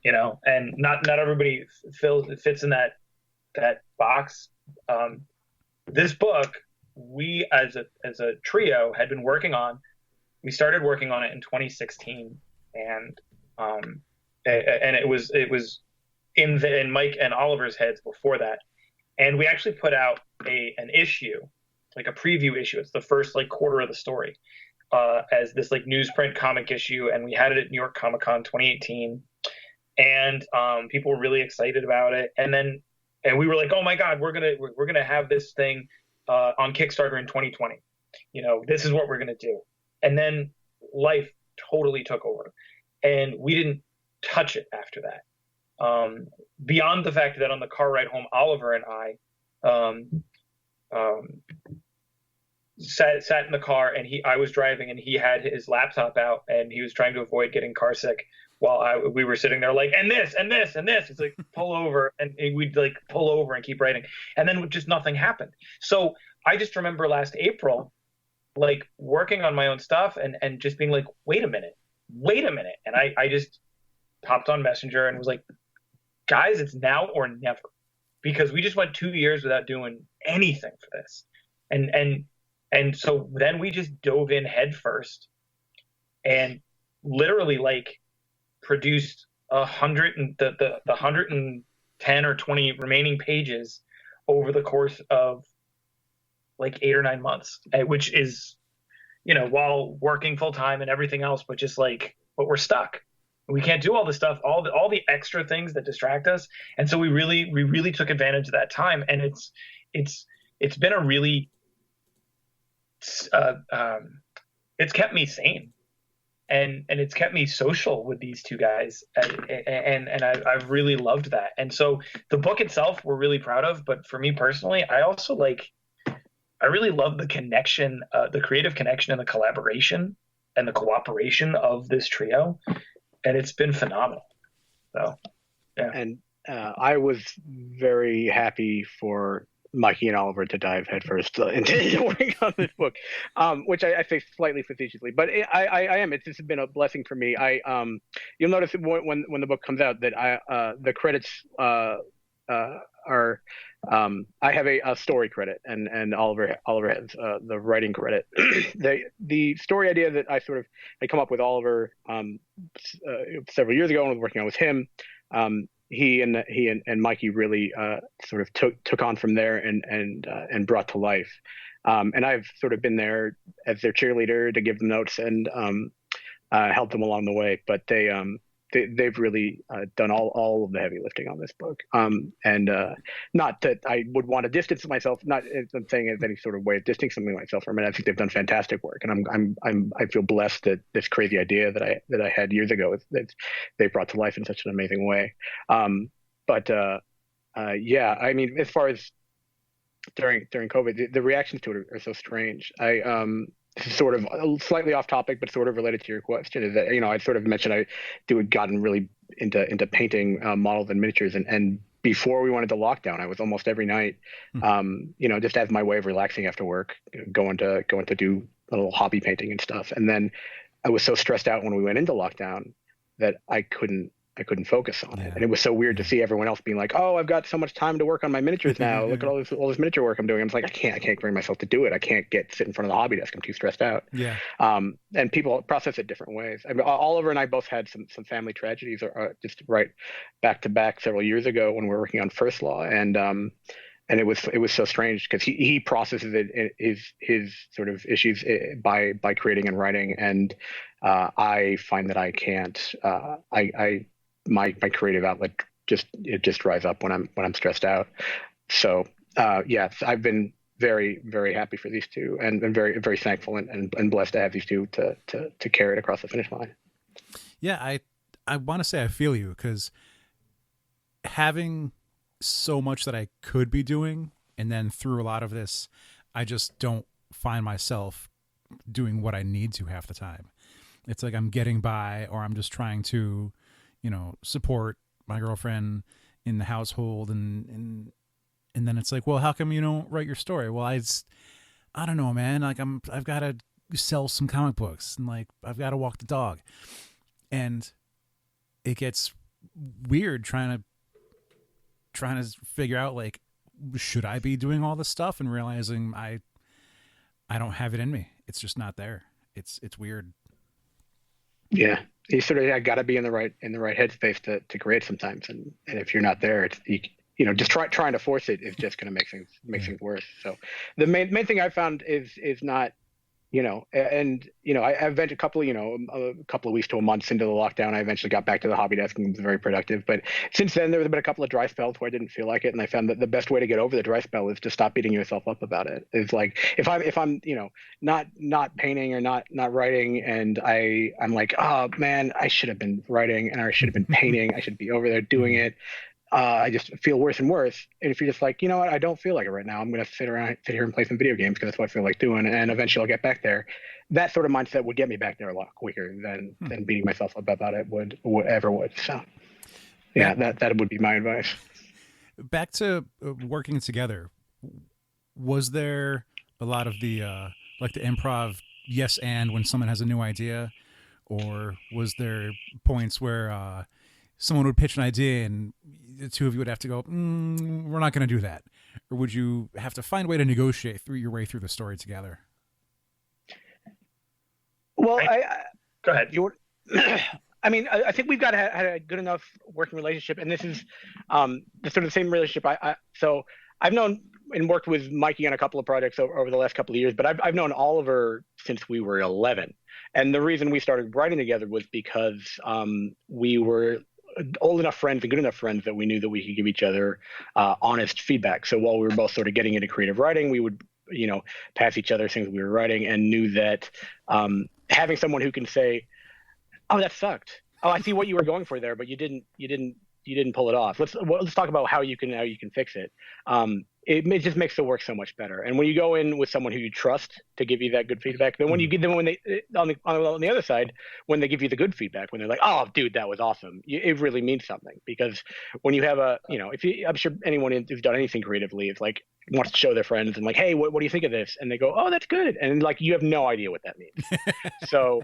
and not everybody fits in that box. This book, we as a trio had been working on. We started working on it in 2016, and it was in Mike and Oliver's heads before that, and we actually put out an issue, like a preview issue. It's the first like quarter of the story, as this like newsprint comic issue, and we had it at New York Comic Con 2018, and people were really excited about it. And we were like, oh my God, we're gonna have this thing on Kickstarter in 2020. This is what we're gonna do. And then life totally took over, and we didn't touch it after that. Beyond the fact that on the car ride home, Oliver and I sat in the car, and I was driving, and he had his laptop out, and he was trying to avoid getting car sick while we were sitting there like, and this. It's like, pull over, and we'd like pull over and keep writing, and then just nothing happened. So I just remember last April, like working on my own stuff and just being like, wait a minute. And I just popped on Messenger and was like, guys, it's now or never, because we just went 2 years without doing anything for this. And so then we just dove in head first and literally like produced 110 or 20 remaining pages over the course of like 8 or 9 months, which is, while working full time and everything else, but we're stuck. We can't do all the stuff, all the extra things that distract us. And so we really took advantage of that time. And it's been a really, it's kept me sane, and it's kept me social with these two guys. And I've really loved that. And so the book itself, we're really proud of, but for me personally, I also I really love the connection, the creative connection and the collaboration and the cooperation of this trio. And it's been phenomenal. So, yeah. And I was very happy for Mikey and Oliver to dive headfirst into working on this book, which I say slightly facetiously, but I am. It's just been a blessing for me. You'll notice when the book comes out that the credits are. I have a story credit, and Oliver has the writing credit. The story idea that I come up with Oliver several years ago when I was working on with him. He and Mikey really sort of took on from there and brought to life. And I've sort of been there as their cheerleader to give them notes and help them along the way. But they've really done all of the heavy lifting on this book. And not that I would want to distance myself, not I'm saying as any sort of way of distancing myself from it. I think they've done fantastic work, and I feel blessed that this crazy idea that I had years ago that they brought to life in such an amazing way. Yeah, I mean, as far as during COVID, the reactions to it are so strange. This is sort of slightly off topic, but sort of related to your question, is that, I sort of mentioned I had gotten really into painting models and miniatures. And before we went into lockdown, I was almost every night, just as my way of relaxing after work, going to do a little hobby painting and stuff. And then I was so stressed out when we went into lockdown that I couldn't focus on it. And it was so weird to see everyone else being like, oh, I've got so much time to work on my miniatures now. Look at all this miniature work I'm doing. I'm like, I can't bring myself to do it. I can't sit in front of the hobby desk. I'm too stressed out. Yeah. And people process it different ways. I mean, Oliver and I both had some family tragedies just right back to back several years ago when we were working on First Law. And it was so strange because he processes his sort of issues by creating and writing. And I find that I can't, my creative outlet just dries up when I'm stressed out. So I've been very, very happy for these two, and very, very thankful and blessed to have these two to carry it across the finish line. Yeah, I want to say I feel you, because having so much that I could be doing, and then through a lot of this, I just don't find myself doing what I need to half the time. It's like I'm getting by, or I'm just trying to, support my girlfriend in the household, and then it's like, well, how come you don't write your story? Well, I don't know, man. Like I've got to sell some comic books, and like I've got to walk the dog, and it gets weird trying to figure out, like, should I be doing all this stuff, and realizing I don't have it in me. It's just not there. It's weird. Yeah. You sort of got to be in the right headspace to create sometimes, and if you're not there, it's just trying to force it is just going to make things worse. So the main thing I found is not, I eventually a couple of weeks to a month into the lockdown, I eventually got back to the hobby desk and was very productive. But since then, there have been a couple of dry spells where I didn't feel like it, and I found that the best way to get over the dry spell is to stop beating yourself up about it. It's like if I'm not painting or not writing, and I'm like, oh man, I should have been writing, and I should have been painting. I should be over there doing it. I just feel worse and worse. And if you're just like, you know what, I don't feel like it right now, I'm going to sit here and play some video games because that's what I feel like doing, and eventually I'll get back there. That sort of mindset would get me back there a lot quicker than beating myself up about it would. So yeah, that would be my advice. Back to working together, was there a lot of the like the improv yes and when someone has a new idea, or was there points where someone would pitch an idea and the two of you would have to go, we're not going to do that? Or would you have to find a way to negotiate your way through the story together? Well, go ahead. I mean, I think we've had a good enough working relationship, and this is the sort of the same relationship. So I've known and worked with Mikey on a couple of projects over the last couple of years, but I've known Oliver since we were 11. And the reason we started writing together was because we were old enough friends and good enough friends that we knew that we could give each other honest feedback. So while we were both sort of getting into creative writing, we would, pass each other things we were writing, and knew that having someone who can say, "Oh, that sucked. Oh, I see what you were going for there, but you didn't pull it off. Let's talk about how you can fix it." It just makes the work so much better. And when you go in with someone who you trust to give you that good feedback, then when you give them, when they on the other side, when they give you the good feedback, when they're like, "Oh, dude, that was awesome," it really means something. Because when you have I'm sure anyone who's done anything creatively is like wants to show their friends and like, "Hey, what do you think of this?" And they go, "Oh, that's good," and like you have no idea what that means. So.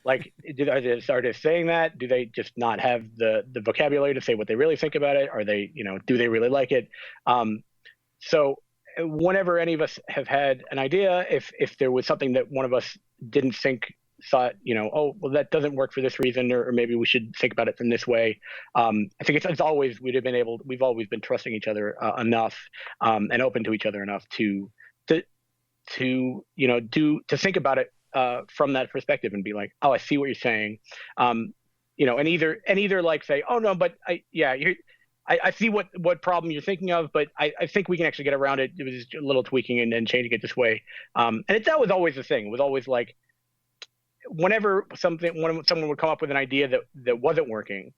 Like, are they saying that? Do they just not have the vocabulary to say what they really think about it? Are they, do they really like it? So whenever any of us have had an idea, if there was something that one of us didn't thought, oh, well, that doesn't work for this reason, or maybe we should think about it from this way. I think it's always, we've always been trusting each other enough and open to each other enough to think about it from that perspective and be like, "Oh, I see what you're saying," and either like say, "Oh no, but I see what problem you're thinking of, but I think we can actually get around it. It was just a little tweaking and changing it this way." And that was always the thing. It was always like, whenever someone would come up with an idea that wasn't working,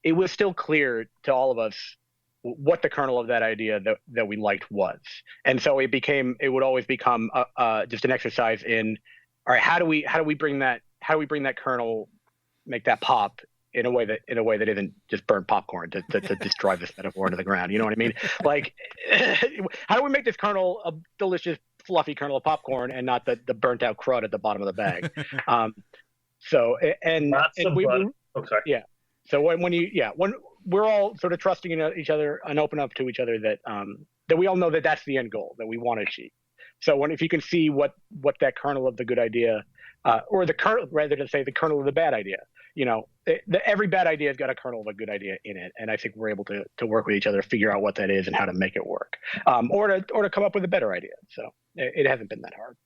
it was still clear to all of us what the kernel of that idea that we liked was. And so it would always become just an exercise in, all right, how do we bring that kernel, make that pop in a way that isn't just burnt popcorn to just drive this metaphor into the ground. You know what I mean? Like, how do we make this kernel a delicious, fluffy kernel of popcorn and not the burnt out crud at the bottom of the bag? Oh, sorry. Yeah. So when we're all sort of trusting in each other and open up to each other that that we all know that that's the end goal that we want to achieve. So if you can see what that kernel of the good idea, or the kernel, rather than say the kernel of the bad idea, every bad idea has got a kernel of a good idea in it, and I think we're able to work with each other, figure out what that is and how to make it work, or to come up with a better idea. So it hasn't been that hard.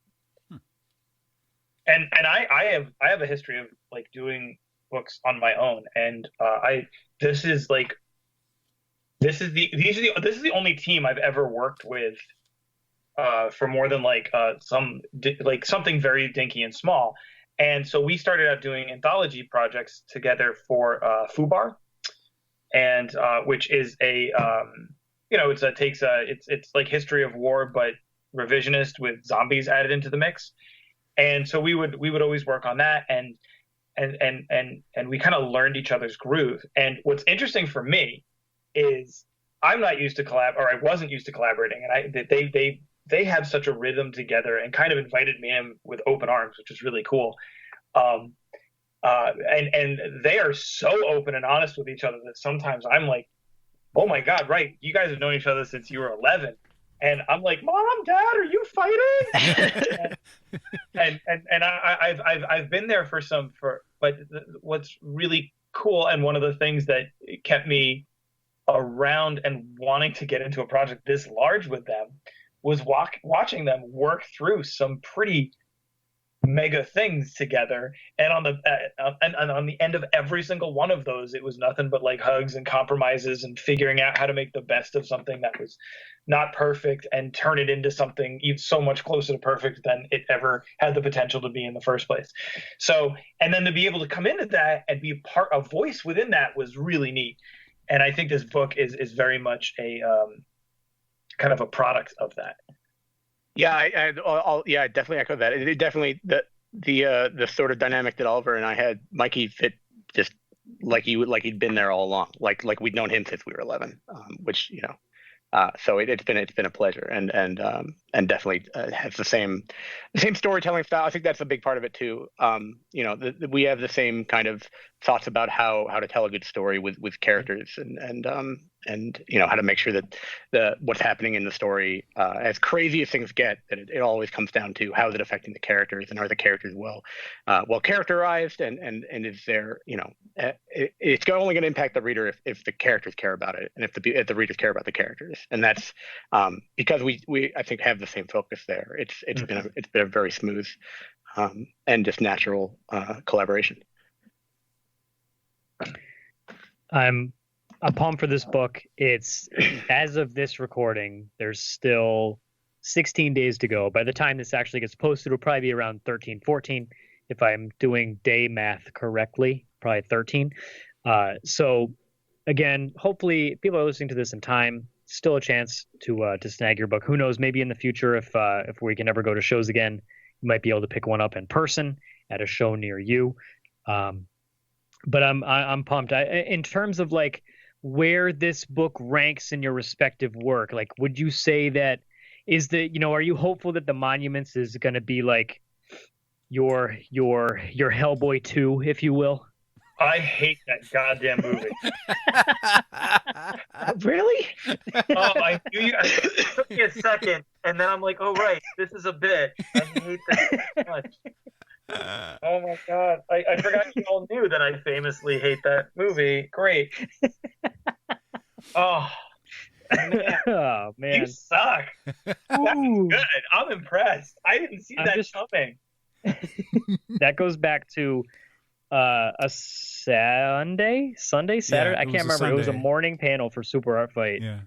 And I have a history of like doing books on my own, and this is the only team I've ever worked with for more than something very dinky and small. And so we started out doing anthology projects together for Fubar, and which is it's like history of war but revisionist with zombies added into the mix. And so we would always work on that, and we kind of learned each other's groove. And what's interesting for me is I'm not used to I wasn't used to collaborating, and they have such a rhythm together and kind of invited me in with open arms, which is really cool. And they are so open and honest with each other that sometimes I'm like, oh my God, right, you guys have known each other since you were 11. And I'm like, Mom, Dad, are you fighting? and I've been there but what's really cool, and one of the things that kept me around and wanting to get into a project this large with them was watching them work through some pretty mega things together. And on the end of every single one of those, it was nothing but like hugs and compromises and figuring out how to make the best of something that was not perfect and turn it into something even so much closer to perfect than it ever had the potential to be in the first place. So, and then to be able to come into that and be a voice within that was really neat. And I think this book is very much a kind of a product of that. Yeah, I definitely echo that. It definitely the sort of dynamic that Oliver and I had, Mikey fit just like he'd been there all along, like we'd known him since we were 11, which so it's been a pleasure, and definitely has the same storytelling style. I think that's a big part of it too. We have the same kind of thoughts about how to tell a good story with characters, and how to make sure that what's happening in the story, as crazy as things get, that it always comes down to how is it affecting the characters, and are the characters well characterized, and is there, it's only going to impact the reader if the characters care about it, and if the readers care about the characters, and that's because we I think have the same focus there. It's been a very smooth and just natural collaboration. I'm pumped for this book. It's, as of this recording, there's still 16 days to go. By the time this actually gets posted, it'll probably be around 13, 14. If I'm doing day math correctly, probably 13. So again, hopefully people are listening to this in time. Still a chance to snag your book. Who knows? Maybe in the future, if we can ever go to shows again, you might be able to pick one up in person at a show near you. But I'm pumped. In terms of like where this book ranks in your respective work, like would you say that are you hopeful that the Monuments is going to be like your Hellboy 2, if you will? I hate that goddamn movie. Really? Oh, I knew you. It took me a second, and then I'm like, oh right, this is a bit. I hate that so much. Oh my God, I forgot you all knew that I famously hate that movie. Great. Oh man, you suck. That's good. I'm impressed. I didn't see that coming. That goes back to a Saturday. Yeah, I can't remember. It was a morning panel for Super Art Fight. Yeah.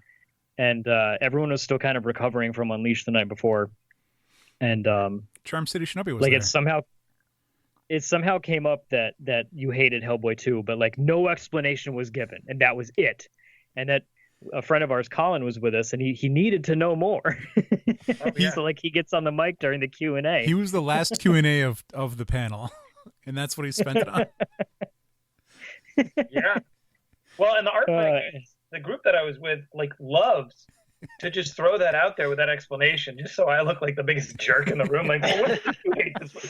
And everyone was still kind of recovering from Unleashed the night before. And Charm City Shinobi was like there. It somehow came up that you hated Hellboy 2, but like no explanation was given, and that was it. And that a friend of ours, Colin, was with us, and he needed to know more. He's like, he gets on the mic during the Q&A. He was the last Q&A of the panel, and that's what he spent it on. Yeah. Well, and the art the group that I was with like loves to just throw that out there with that explanation, just so I look like the biggest jerk in the room. Like, well, what did you hate this movie?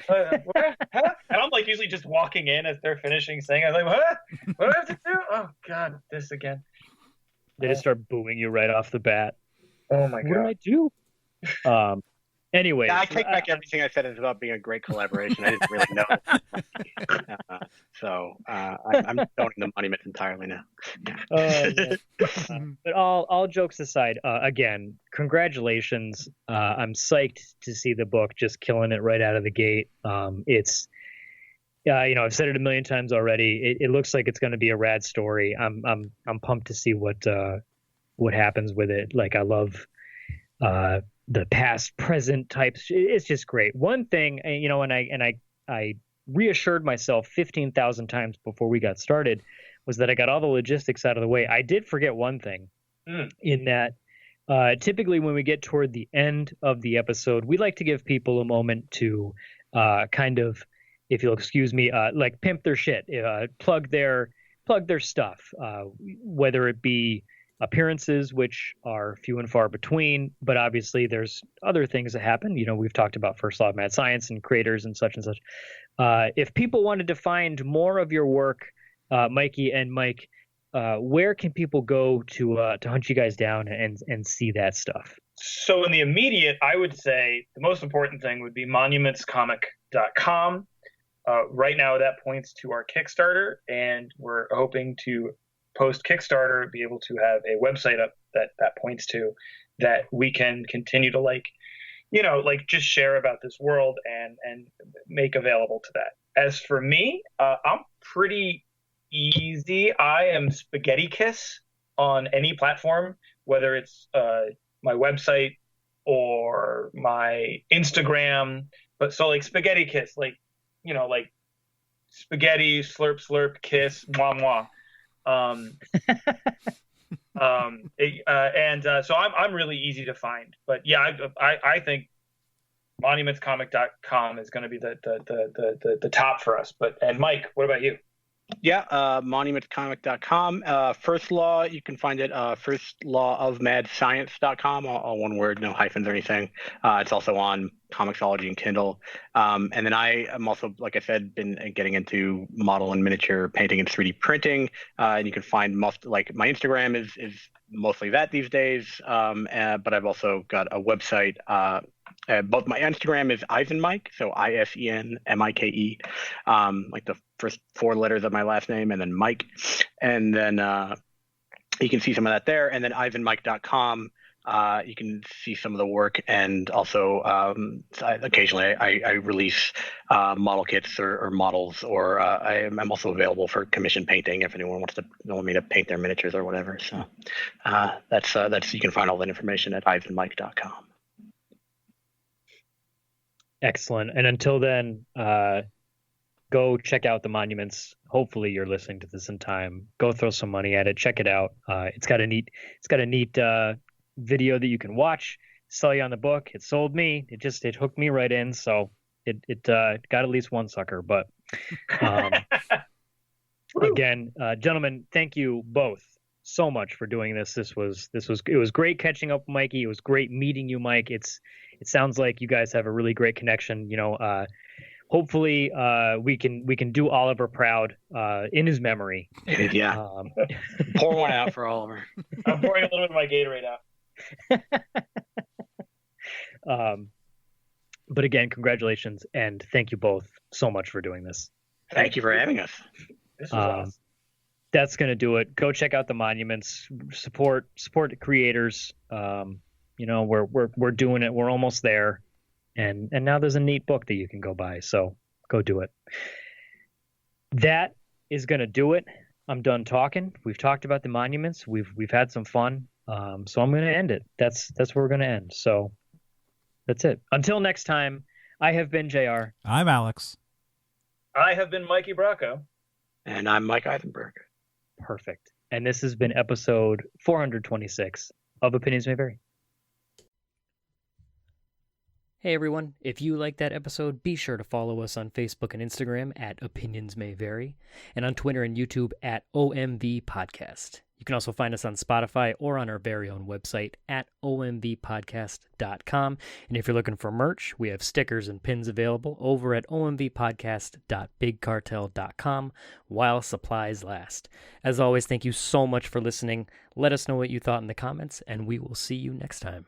What? Huh? And I'm like usually just walking in as they're finishing saying, I'm like, what? What do I have to do? Oh God, this again. They just start booing you right off the bat. Oh my What God. do I do? Anyways, Yeah, I take back everything I said about being a great collaboration. I didn't really know. I'm owning the monuments entirely now. But all jokes aside, again, congratulations. I'm psyched to see the book just killing it right out of the gate. It's I've said it a million times already. It looks like it's going to be a rad story. I'm pumped to see what happens with it. Like, I love the past present types. It's just great. One thing, and I reassured myself 15,000 times before we got started, was that I got all the logistics out of the way. I did forget one thing, in that typically when we get toward the end of the episode, we like to give people a moment to kind of, if you'll excuse me, like pimp their shit, plug their stuff, whether it be appearances, which are few and far between, but obviously there's other things that happen. We've talked about First Law of Mad Science and creators and such and such. If people wanted to find more of your work, Mikey and Mike, where can people go to hunt you guys down and see that stuff? So in the immediate, I would say the most important thing would be monumentscomic.com. Right now that points to our Kickstarter, and we're hoping to post Kickstarter be able to have a website up that points to that we can continue to just share about this world and make available to that. As for me, I'm pretty easy. I am Spaghetti Kiss on any platform, whether it's my website or my Instagram. But so like Spaghetti Kiss, like spaghetti, slurp, slurp, kiss, mwah, mwah. So I'm really easy to find, but yeah, I think monumentscomic.com is going to be the top for us. And Mike, what about you? Yeah, monumentscomic.com. First Law, you can find it firstlawofmadscience.com, all one word, no hyphens or anything. It's also on Comixology and Kindle. And then I am also, like I said, been getting into model and miniature painting and 3D printing. And you can find my Instagram is mostly that these days. But I've also got a website. Both my Instagram is Isenmike, so ISENMIKE, like the first four letters of my last name, and then Mike. And then you can see some of that there. And then isenmike.com, you can see some of the work. And also occasionally I release model kits or models, or I'm also available for commission painting if anyone wants me to paint their miniatures or whatever. So that's you can find all that information at isenmike.com. Excellent. And until then, go check out the monuments. Hopefully you're listening to this in time. Go throw some money at it. Check it out. It's got a neat video that you can watch. Sell you on the book. It sold me. It hooked me right in. So it got at least one sucker. But again, gentlemen, thank you both so much for doing this. It was great catching up with Mikey. It was great meeting you, Mike. It sounds like you guys have a really great connection. Hopefully we can do Oliver proud in his memory. Yeah. Pour one out for Oliver. I'm pouring a little bit of my Gatorade out. But again, congratulations, and thank you both so much for doing this. Thank you for having us. This was awesome. That's going to do it. Go check out the monuments. Support the creators. We're doing it. We're almost there, and now there's a neat book that you can go buy. So go do it. That is going to do it. I'm done talking. We've talked about the monuments. We've had some fun. So I'm going to end it. That's where we're going to end. So that's it. Until next time, I have been JR. I'm Alex. I have been Mikey Bracco. And I'm Mike Isenberg. Perfect. And this has been episode 426 of Opinions May Vary. Hey everyone, if you liked that episode, be sure to follow us on Facebook and Instagram at Opinions May Vary, and on Twitter and YouTube at OMV Podcast. You can also find us on Spotify or on our very own website at omvpodcast.com. And if you're looking for merch, we have stickers and pins available over at omvpodcast.bigcartel.com while supplies last. As always, thank you so much for listening. Let us know what you thought in the comments, and we will see you next time.